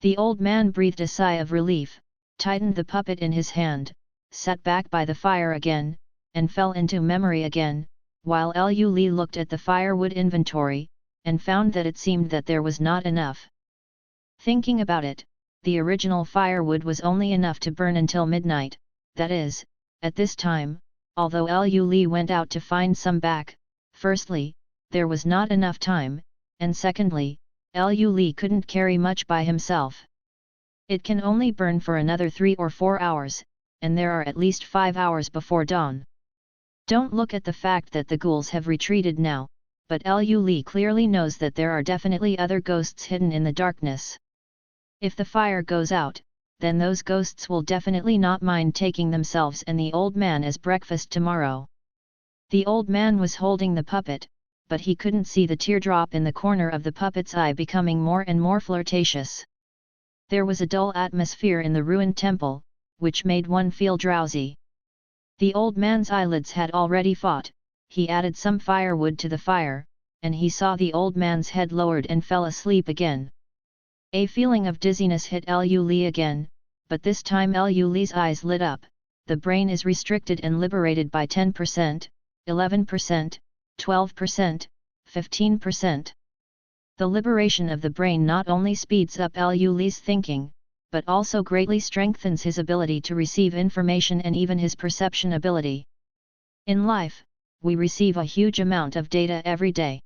The old man breathed a sigh of relief, tightened the puppet in his hand, sat back by the fire again, and fell into memory again, while Lu Li looked at the firewood inventory, and found that it seemed that there was not enough. Thinking about it, the original firewood was only enough to burn until midnight, that is, at this time, although Lu Li went out to find some back. Firstly, there was not enough time, and secondly, Lu Li couldn't carry much by himself. It can only burn for another 3 or 4 hours, and there are at least 5 hours before dawn. Don't look at the fact that the ghouls have retreated now, but Lu Li clearly knows that there are definitely other ghosts hidden in the darkness. If the fire goes out, then those ghosts will definitely not mind taking themselves and the old man as breakfast tomorrow. The old man was holding the puppet, but he couldn't see the teardrop in the corner of the puppet's eye becoming more and more flirtatious. There was a dull atmosphere in the ruined temple, which made one feel drowsy. The old man's eyelids had already fought. He added some firewood to the fire, and he saw the old man's head lowered and fell asleep again. A feeling of dizziness hit Lu Li again, but this time Lu Li's eyes lit up. The brain is restricted and liberated by 10%, 11%, 12%, 15%. The liberation of the brain not only speeds up Lu Li's thinking, but also greatly strengthens his ability to receive information and even his perception ability. In life, we receive a huge amount of data every day.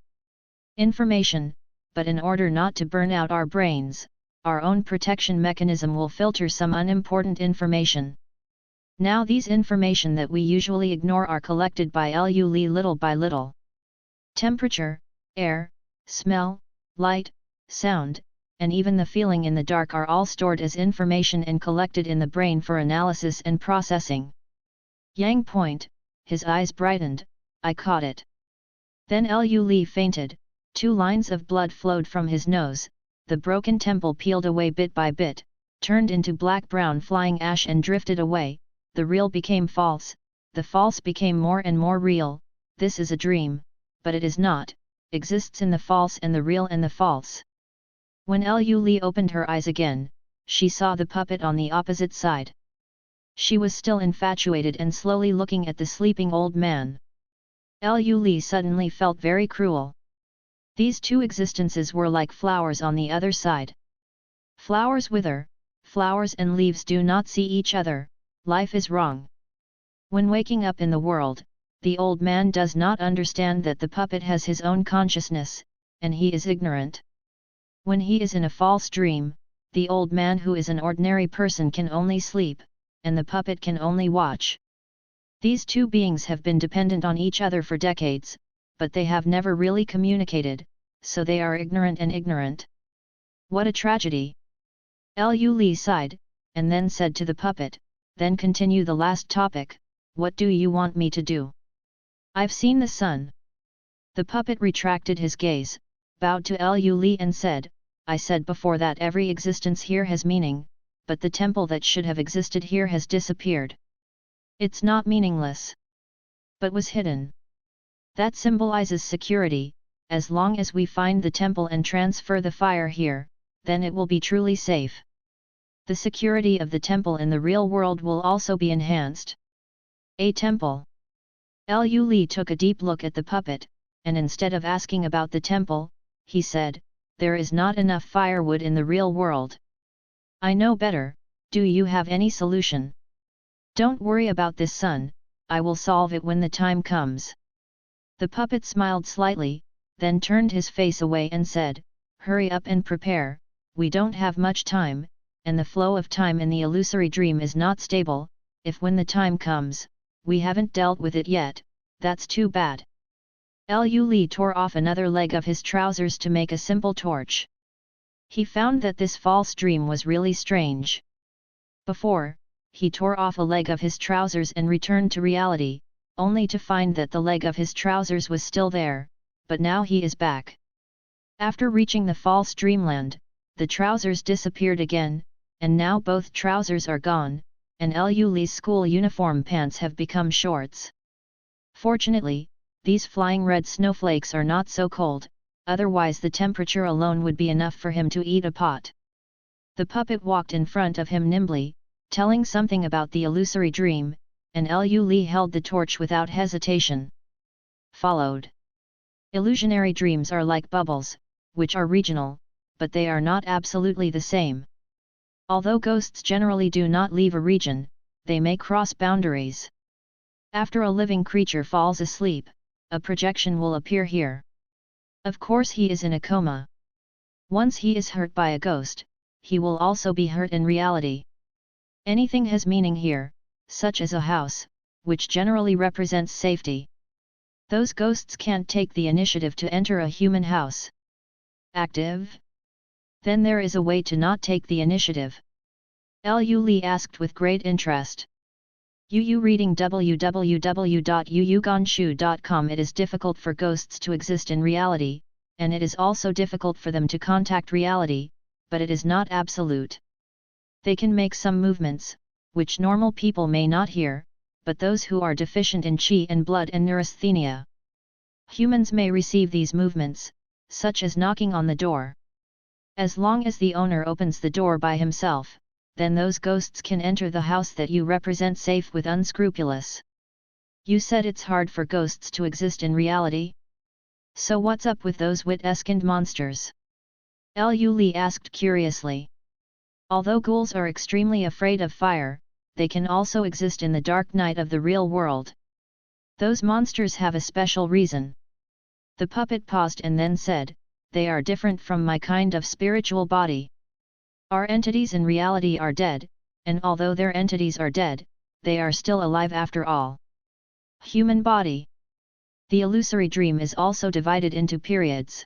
Information, but in order not to burn out our brains, our own protection mechanism will filter some unimportant information. Now these information that we usually ignore are collected by Lu Li little by little. Temperature, air, smell, light, sound, and even the feeling in the dark are all stored as information and collected in the brain for analysis and processing. Yang point, his eyes brightened, I caught it. Then Lu Li fainted, 2 lines of blood flowed from his nose, the broken temple peeled away bit by bit, turned into black-brown flying ash and drifted away, the real became false, the false became more and more real. This is a dream, but it is not, exists in the false and the real and the false. When Lu Li opened her eyes again, she saw the puppet on the opposite side. She was still infatuated and slowly looking at the sleeping old man. Lu Li suddenly felt very cruel. These two existences were like flowers on the other side. Flowers wither, flowers and leaves do not see each other, life is wrong. When waking up in the world, the old man does not understand that the puppet has his own consciousness, and he is ignorant. When he is in a false dream, the old man who is an ordinary person can only sleep, and the puppet can only watch. These two beings have been dependent on each other for decades, but they have never really communicated, so they are ignorant and ignorant. What a tragedy! Lu Li sighed, and then said to the puppet, then continue the last topic, what do you want me to do? I've seen the sun. The puppet retracted his gaze, bowed to Lu Li and said, I said before that every existence here has meaning, but the temple that should have existed here has disappeared. It's not meaningless, but was hidden. That symbolizes security. As long as we find the temple and transfer the fire here, then it will be truly safe. The security of the temple in the real world will also be enhanced. A temple. Lu Li took a deep look at the puppet, and instead of asking about the temple, he said, there is not enough firewood in the real world. I know better, Do you have any solution? Don't worry about this, son, I will solve it when the time comes. The puppet smiled slightly, then turned his face away and said, hurry up and prepare, we don't have much time, and the flow of time in the illusory dream is not stable. If when the time comes, we haven't dealt with it yet, that's too bad. Liu Li tore off another leg of his trousers to make a simple torch. He found that this false dream was really strange. Before, he tore off a leg of his trousers and returned to reality, only to find that the leg of his trousers was still there, but now he is back. After reaching the false dreamland, the trousers disappeared again, and now both trousers are gone, and Liu Li's school uniform pants have become shorts. Fortunately, these flying red snowflakes are not so cold, otherwise the temperature alone would be enough for him to eat a pot. The puppet walked in front of him nimbly, telling something about the illusory dream, and Liu Li held the torch without hesitation. Followed. Illusionary dreams are like bubbles, which are regional, but they are not absolutely the same. Although ghosts generally do not leave a region, they may cross boundaries. After a living creature falls asleep, a projection will appear here. Of course he is in a coma. Once he is hurt by a ghost, he will also be hurt in reality. Anything has meaning here, such as a house, which generally represents safety. Those ghosts can't take the initiative to enter a human house. Active? Then there is a way to not take the initiative. Liu Li asked with great interest. Yu reading www.yuyugonshu.com. It is difficult for ghosts to exist in reality, and it is also difficult for them to contact reality, but it is not absolute. They can make some movements, which normal people may not hear, but those who are deficient in qi and blood and neurasthenia. Humans may receive these movements, such as knocking on the door. As long as the owner opens the door by himself, then those ghosts can enter the house that you represent safe with unscrupulous. You said it's hard for ghosts to exist in reality? So what's up with those wit-escond monsters? Liu Li asked curiously. Although ghouls are extremely afraid of fire, they can also exist in the dark night of the real world. Those monsters have a special reason. The puppet paused and then said, they are different from my kind of spiritual body. Our entities in reality are dead, and although their entities are dead, they are still alive after all. Human body. The illusory dream is also divided into periods.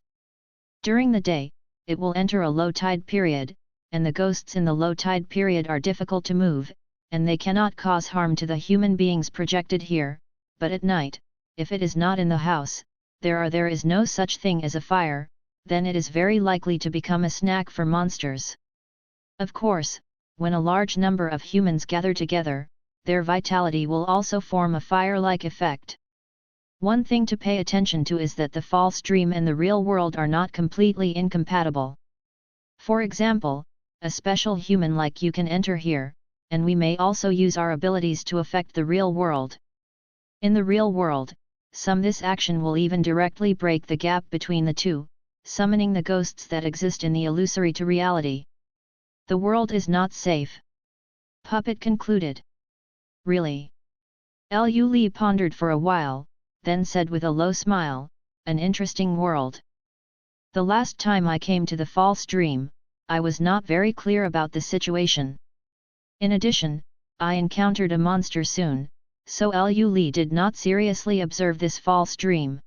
During the day, it will enter a low tide period, and the ghosts in the low tide period are difficult to move, and they cannot cause harm to the human beings projected here, but at night, if it is not in the house, there is no such thing as a fire, then it is very likely to become a snack for monsters. Of course, when a large number of humans gather together, their vitality will also form a fire-like effect. One thing to pay attention to is that the false dream and the real world are not completely incompatible. For example, a special human like you can enter here, and we may also use our abilities to affect the real world. In the real world, this action will even directly break the gap between the two, summoning the ghosts that exist in the illusory to reality. The world is not safe. Puppet concluded. Really? Liu Li pondered for a while, then said with a low smile, an interesting world. The last time I came to the false dream, I was not very clear about the situation. In addition, I encountered a monster soon, so Liu Li did not seriously observe this false dream.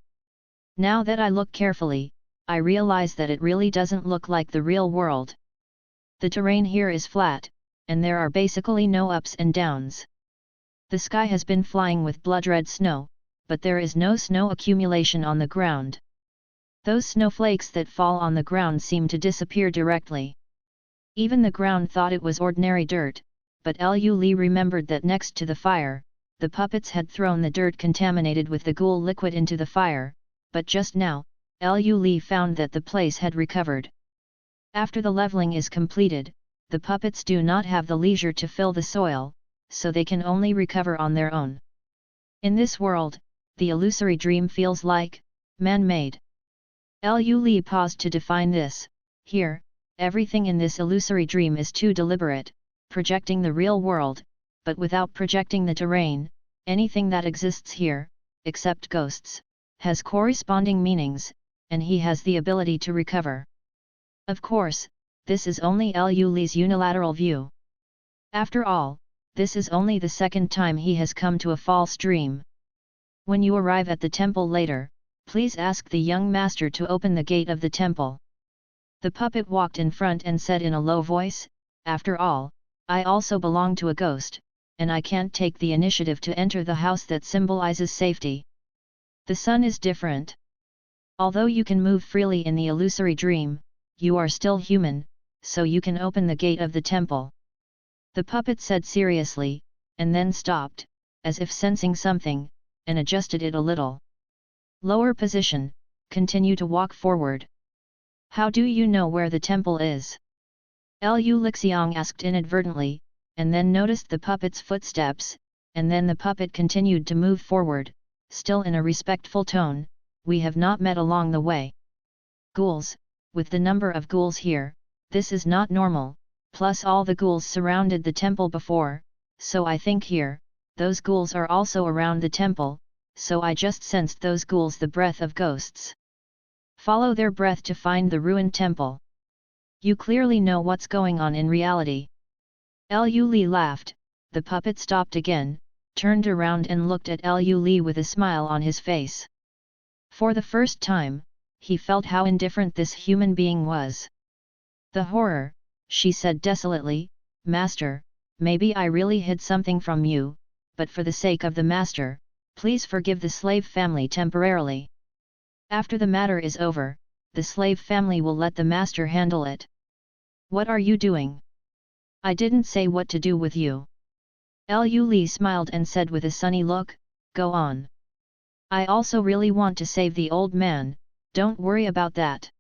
Now that I look carefully, I realize that it really doesn't look like the real world. The terrain here is flat, and there are basically no ups and downs. The sky has been flying with blood-red snow, but there is no snow accumulation on the ground. Those snowflakes that fall on the ground seem to disappear directly. Even the ground thought it was ordinary dirt, but Liu Li remembered that next to the fire, the puppets had thrown the dirt contaminated with the ghoul liquid into the fire, but just now, Liu Li found that the place had recovered. After the leveling is completed, the puppets do not have the leisure to fill the soil, so they can only recover on their own. In this world, the illusory dream feels like man-made. Liu Li paused to define this. Here, everything in this illusory dream is too deliberate, projecting the real world, but without projecting the terrain. Anything that exists here, except ghosts, has corresponding meanings, and he has the ability to recover. Of course, this is only Liu Li's unilateral view. After all, this is only the second time he has come to a false dream. When you arrive at the temple later, please ask the young master to open the gate of the temple. The puppet walked in front and said in a low voice, "After all, I also belong to a ghost, and I can't take the initiative to enter the house that symbolizes safety. The sun is different. Although you can move freely in the illusory dream, you are still human, so you can open the gate of the temple." The puppet said seriously, and then stopped, as if sensing something, and adjusted it a little. Lower position, continue to walk forward. "How do you know where the temple is?" Liu Lixiang asked inadvertently, and then noticed the puppet's footsteps, and then the puppet continued to move forward, still in a respectful tone, "We have not met along the way. Ghouls, with the number of ghouls here, this is not normal, plus all the ghouls surrounded the temple before, so I think here, those ghouls are also around the temple, so I just sensed those ghouls the breath of ghosts. Follow their breath to find the ruined temple. You clearly know what's going on in reality." Liu Li laughed. The puppet stopped again, turned around and looked at Liu Li with a smile on his face. For the first time, he felt how indifferent this human being was. "The horror," she said desolately, "Master, maybe I really hid something from you, but for the sake of the master, please forgive the slave family temporarily. After the matter is over, the slave family will let the master handle it." "What are you doing? I didn't say what to do with you." Liu Li smiled and said with a sunny look, "Go on. I also really want to save the old man, don't worry about that."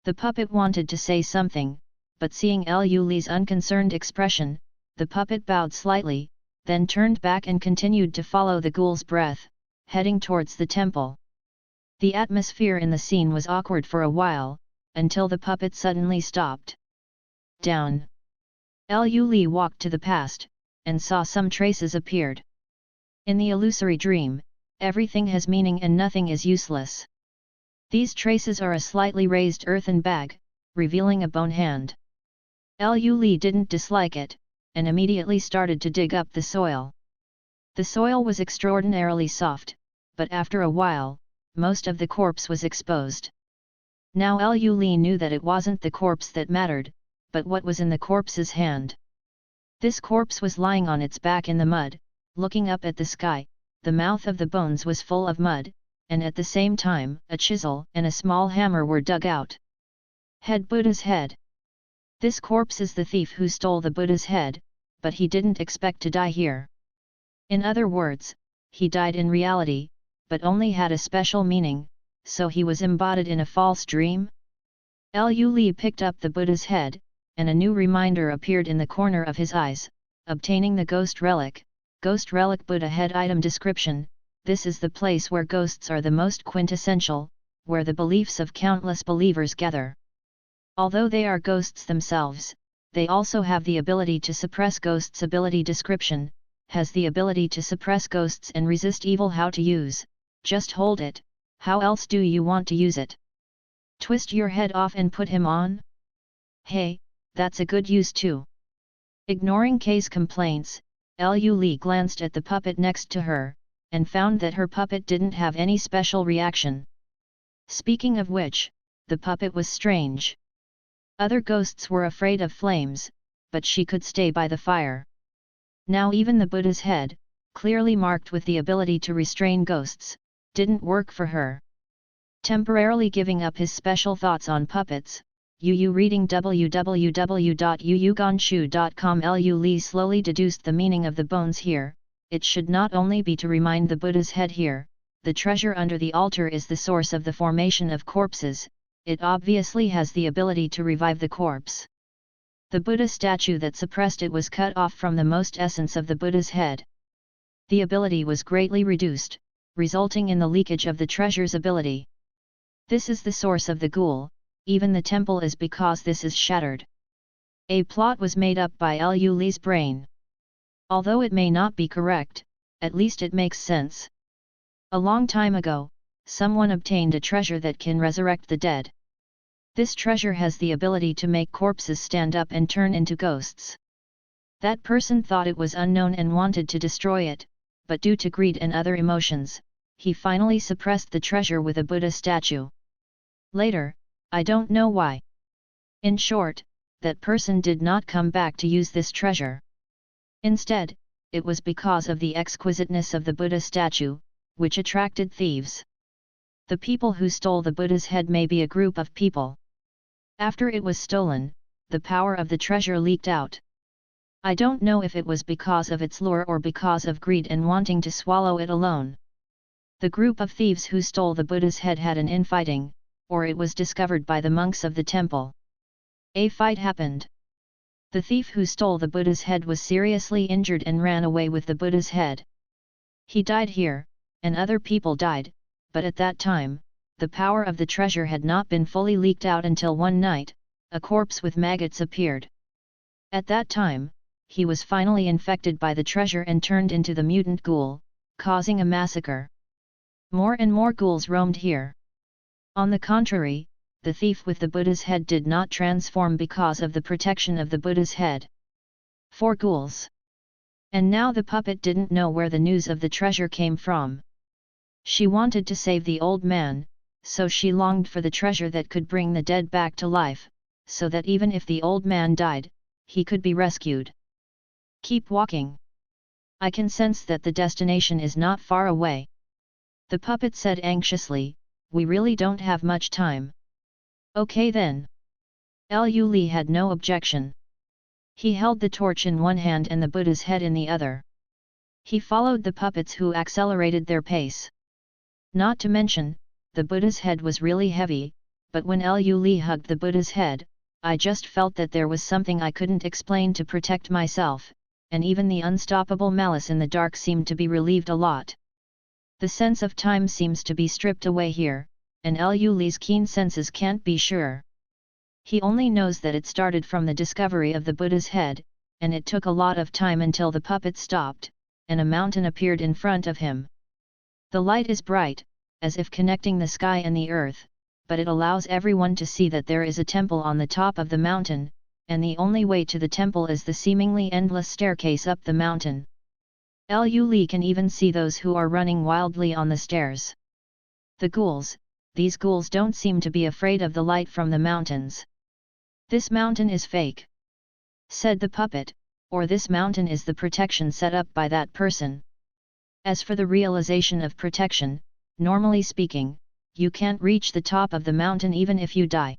The puppet wanted to say something, but seeing Liu Li's unconcerned expression, the puppet bowed slightly, then turned back and continued to follow the ghoul's breath, heading towards the temple. The atmosphere in the scene was awkward for a while, until the puppet suddenly stopped. Down. Liu Li walked to the past, and saw some traces appeared. In the illusory dream, everything has meaning and nothing is useless. These traces are a slightly raised earthen bag, revealing a bone hand. Liu Li didn't dislike it, and immediately started to dig up the soil. The soil was extraordinarily soft, but after a while, most of the corpse was exposed. Now Liu Li knew that it wasn't the corpse that mattered, but what was in the corpse's hand. This corpse was lying on its back in the mud, looking up at the sky. The mouth of the bones was full of mud, and at the same time, a chisel and a small hammer were dug out. Head: Buddha's head. This corpse is the thief who stole the Buddha's head, but he didn't expect to die here. In other words, he died in reality, but only had a special meaning, so he was embodied in a false dream? Liu Li picked up the Buddha's head, and a new reminder appeared in the corner of his eyes, obtaining the ghost relic. Ghost relic Buddha head item description: this is the place where ghosts are the most quintessential, where the beliefs of countless believers gather. Although they are ghosts themselves, they also have the ability to suppress ghosts. Ability description: has the ability to suppress ghosts and resist evil. How to use: just hold it, how else do you want to use it? Twist your head off and put him on? Hey, that's a good use too. Ignoring Kay's complaints, Liu Li glanced at the puppet next to her, and found that her puppet didn't have any special reaction. Speaking of which, the puppet was strange. Other ghosts were afraid of flames, but she could stay by the fire. Now even the Buddha's head, clearly marked with the ability to restrain ghosts, didn't work for her. Temporarily giving up his special thoughts on puppets, Yu reading www.yuyuganshu.com. Liu Li slowly deduced the meaning of the bones here. It should not only be to remind the Buddha's head here, the treasure under the altar is the source of the formation of corpses, it obviously has the ability to revive the corpse. The Buddha statue that suppressed it was cut off from the most essence of the Buddha's head. The ability was greatly reduced, resulting in the leakage of the treasure's ability. This is the source of the ghoul, even the temple is because this is shattered. A plot was made up by Liu Li's brain. Although it may not be correct, at least it makes sense. A long time ago, someone obtained a treasure that can resurrect the dead. This treasure has the ability to make corpses stand up and turn into ghosts. That person thought it was unknown and wanted to destroy it, but due to greed and other emotions, he finally suppressed the treasure with a Buddha statue. Later, I don't know why. In short, that person did not come back to use this treasure. Instead, it was because of the exquisiteness of the Buddha statue, which attracted thieves. The people who stole the Buddha's head may be a group of people. After it was stolen, the power of the treasure leaked out. I don't know if it was because of its lure or because of greed and wanting to swallow it alone. The group of thieves who stole the Buddha's head had an infighting, or it was discovered by the monks of the temple. A fight happened. The thief who stole the Buddha's head was seriously injured and ran away with the Buddha's head. He died here, and other people died, but at that time, the power of the treasure had not been fully leaked out until one night, a corpse with maggots appeared. At that time, he was finally infected by the treasure and turned into the mutant ghoul, causing a massacre. More and more ghouls roamed here. On the contrary, the thief with the Buddha's head did not transform because of the protection of the Buddha's head. 4 ghouls. And now the puppet didn't know where the news of the treasure came from. She wanted to save the old man, so she longed for the treasure that could bring the dead back to life, so that even if the old man died, he could be rescued. Keep walking. I can sense that the destination is not far away. The puppet said anxiously, we really don't have much time. Okay then. Liu Li had no objection. He held the torch in one hand and the Buddha's head in the other. He followed the puppets who accelerated their pace. Not to mention, the Buddha's head was really heavy, but when Liu Li hugged the Buddha's head, I just felt that there was something I couldn't explain to protect myself, and even the unstoppable malice in the dark seemed to be relieved a lot. The sense of time seems to be stripped away here, and Liu Li's keen senses can't be sure. He only knows that it started from the discovery of the Buddha's head, and it took a lot of time until the puppet stopped, and a mountain appeared in front of him. The light is bright, as if connecting the sky and the earth, but it allows everyone to see that there is a temple on the top of the mountain, and the only way to the temple is the seemingly endless staircase up the mountain. Liu Li can even see those who are running wildly on the stairs. The ghouls, these ghouls don't seem to be afraid of the light from the mountains. This mountain is fake, said the puppet, or this mountain is the protection set up by that person. As for the realization of protection, normally speaking, you can't reach the top of the mountain even if you die.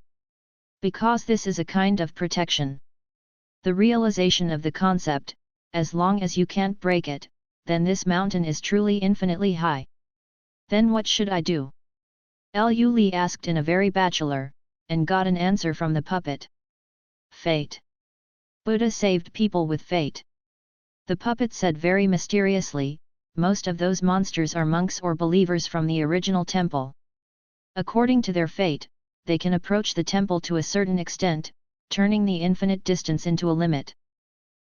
Because this is a kind of protection. The realization of the concept, as long as you can't break it, then this mountain is truly infinitely high. Then what should I do? Liu Li asked in a very bachelor, and got an answer from the puppet. Fate. Buddha saved people with fate. The puppet said very mysteriously, most of those monsters are monks or believers from the original temple. According to their fate, they can approach the temple to a certain extent, turning the infinite distance into a limit.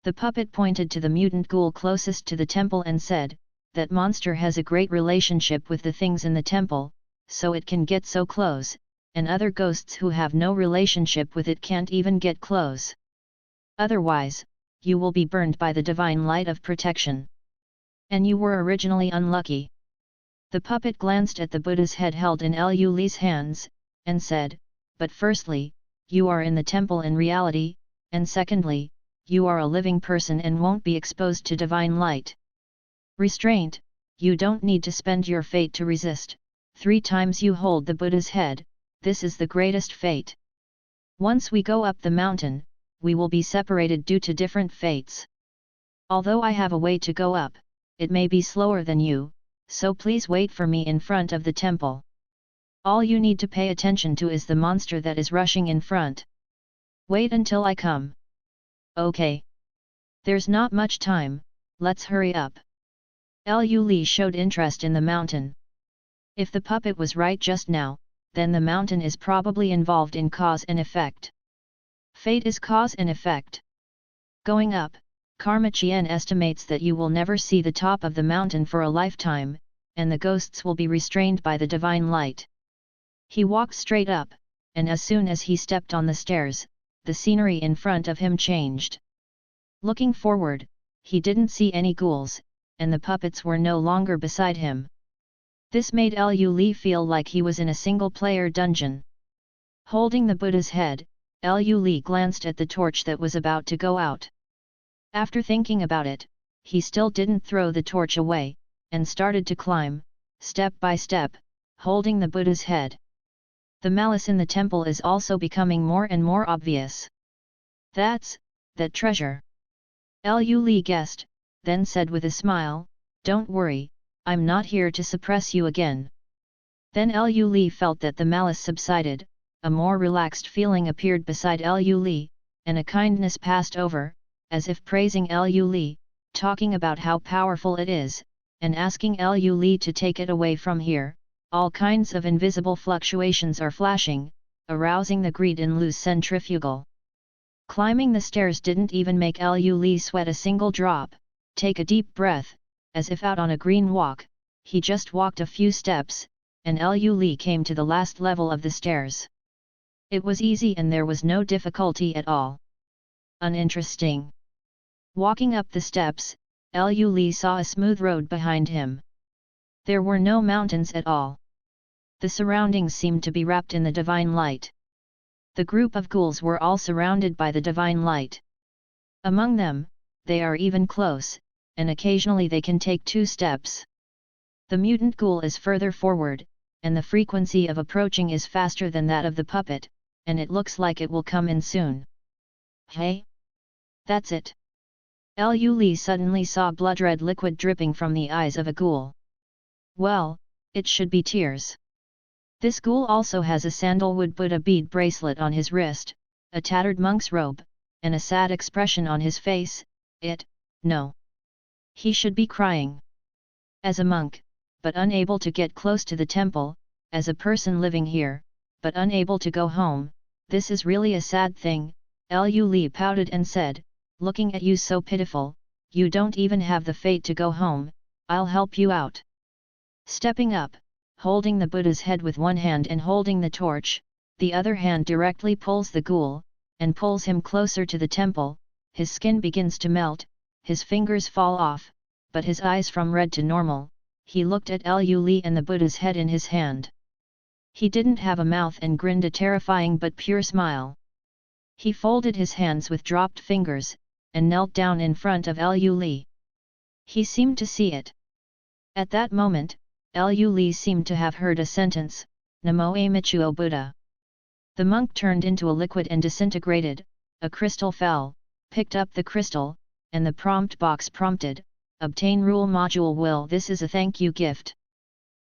The puppet pointed to the mutant ghoul closest to the temple and said, that monster has a great relationship with the things in the temple, so it can get so close, and other ghosts who have no relationship with it can't even get close. Otherwise, you will be burned by the divine light of protection. And you were originally unlucky. The puppet glanced at the Buddha's head held in Liu Li's hands, and said, but firstly, you are in the temple in reality, and secondly, you are a living person and won't be exposed to divine light. Restraint, you don't need to spend your fate to resist, 3 times you hold the Buddha's head, this is the greatest fate. Once we go up the mountain, we will be separated due to different fates. Although I have a way to go up, it may be slower than you, so please wait for me in front of the temple. All you need to pay attention to is the monster that is rushing in front. Wait until I come. Okay. There's not much time, let's hurry up. Liu Li showed interest in the mountain. If the puppet was right just now, then the mountain is probably involved in cause and effect. Fate is cause and effect. Going up, Karma Chien estimates that you will never see the top of the mountain for a lifetime, and the ghosts will be restrained by the divine light. He walked straight up, and as soon as he stepped on the stairs, the scenery in front of him changed. Looking forward, he didn't see any ghouls, and the puppets were no longer beside him. This made Lu Li feel like he was in a single-player dungeon. Holding the Buddha's head, Lu Li glanced at the torch that was about to go out. After thinking about it, he still didn't throw the torch away, and started to climb, step by step, holding the Buddha's head. The malice in the temple is also becoming more and more obvious. That treasure. Lu Li guessed, then said with a smile, "Don't worry, I'm not here to suppress you again." Then Lu Li felt that the malice subsided, a more relaxed feeling appeared beside Lu Li, and a kindness passed over, as if praising Lu Li, talking about how powerful it is, and asking Lu Li to take it away from here. All kinds of invisible fluctuations are flashing, arousing the greed in Lu's centrifugal. Climbing the stairs didn't even make Lu Li sweat a single drop. Take a deep breath, as if out on a green walk, he just walked a few steps, and Lu Li came to the last level of the stairs. It was easy and there was no difficulty at all. Uninteresting. Walking up the steps, Lu Li saw a smooth road behind him. There were no mountains at all. The surroundings seemed to be wrapped in the divine light. The group of ghouls were all surrounded by the divine light. Among them, they are even close, and occasionally they can take 2 steps. The mutant ghoul is further forward, and the frequency of approaching is faster than that of the puppet, and it looks like it will come in soon. Hey? That's it. Lu Li suddenly saw blood-red liquid dripping from the eyes of a ghoul. Well, it should be tears. This ghoul also has a sandalwood Buddha bead bracelet on his wrist, a tattered monk's robe, and a sad expression on his face. No. He should be crying. As a monk, but unable to get close to the temple, as a person living here, but unable to go home, this is really a sad thing. Lu Li pouted and said, "Looking at you so pitiful, you don't even have the fate to go home, I'll help you out." Stepping up, holding the Buddha's head with one hand and holding the torch, the other hand directly pulls the ghoul, and pulls him closer to the temple. His skin begins to melt, his fingers fall off, but his eyes from red to normal. He looked at Lu Li and the Buddha's head in his hand. He didn't have a mouth and grinned a terrifying but pure smile. He folded his hands with dropped fingers, and knelt down in front of Lu Li. He seemed to see it. At that moment, Lu Li seemed to have heard a sentence, "Namo Amichuo Buddha." The monk turned into a liquid and disintegrated. A crystal fell, picked up the crystal, and the prompt box prompted, "Obtain rule module will. This is a thank you gift."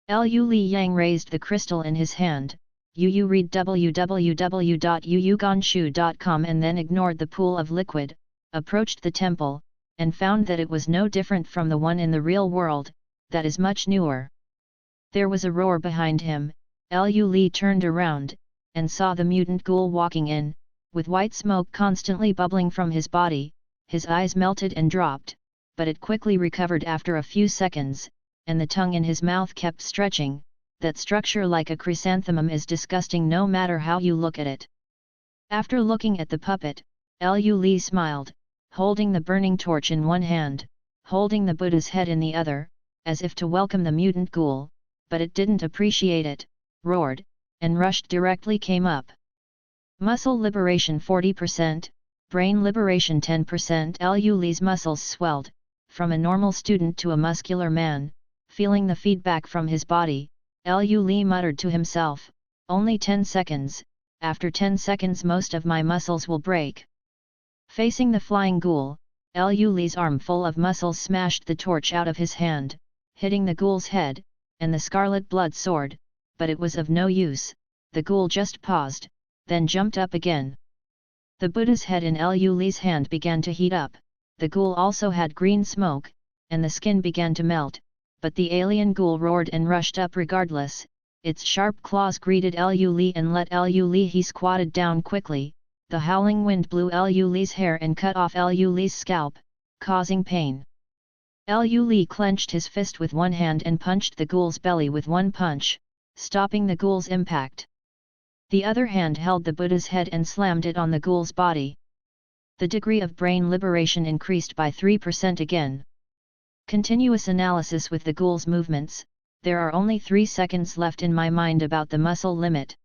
Lu Li Yang raised the crystal in his hand. Yu read www.yuyuganshu.com and then ignored the pool of liquid, approached the temple, and found that it was no different from the one in the real world, that is much newer. There was a roar behind him. Lu Li turned around, and saw the mutant ghoul walking in, with white smoke constantly bubbling from his body. His eyes melted and dropped, but it quickly recovered after a few seconds, and the tongue in his mouth kept stretching. That structure like a chrysanthemum is disgusting no matter how you look at it. After looking at the puppet, Lu Li smiled, holding the burning torch in one hand, holding the Buddha's head in the other, as if to welcome the mutant ghoul, but it didn't appreciate it, roared, and rushed directly came up. Muscle liberation 40%, brain liberation 10%. Lu Li's muscles swelled, from a normal student to a muscular man, feeling the feedback from his body. Lu Li muttered to himself, "Only 10 seconds, after 10 seconds most of my muscles will break." Facing the flying ghoul, Lu Li's arm full of muscles smashed the torch out of his hand, hitting the ghoul's head, and the scarlet blood soared, but it was of no use. The ghoul just paused, then jumped up again. The Buddha's head in Lu Li's hand began to heat up. The ghoul also had green smoke, and the skin began to melt, but the alien ghoul roared and rushed up regardless. Its sharp claws greeted Lu Li and let Lu Li. He squatted down quickly. the howling wind blew Lu Li's hair and cut off Lu Li's scalp, causing pain. Lu Li clenched his fist with one hand and punched the ghoul's belly with one punch, stopping the ghoul's impact. The other hand held the Buddha's head and slammed it on the ghoul's body. The degree of brain liberation increased by 3% again. Continuous analysis with the ghoul's movements. There are only 3 seconds left in my mind about the muscle limit.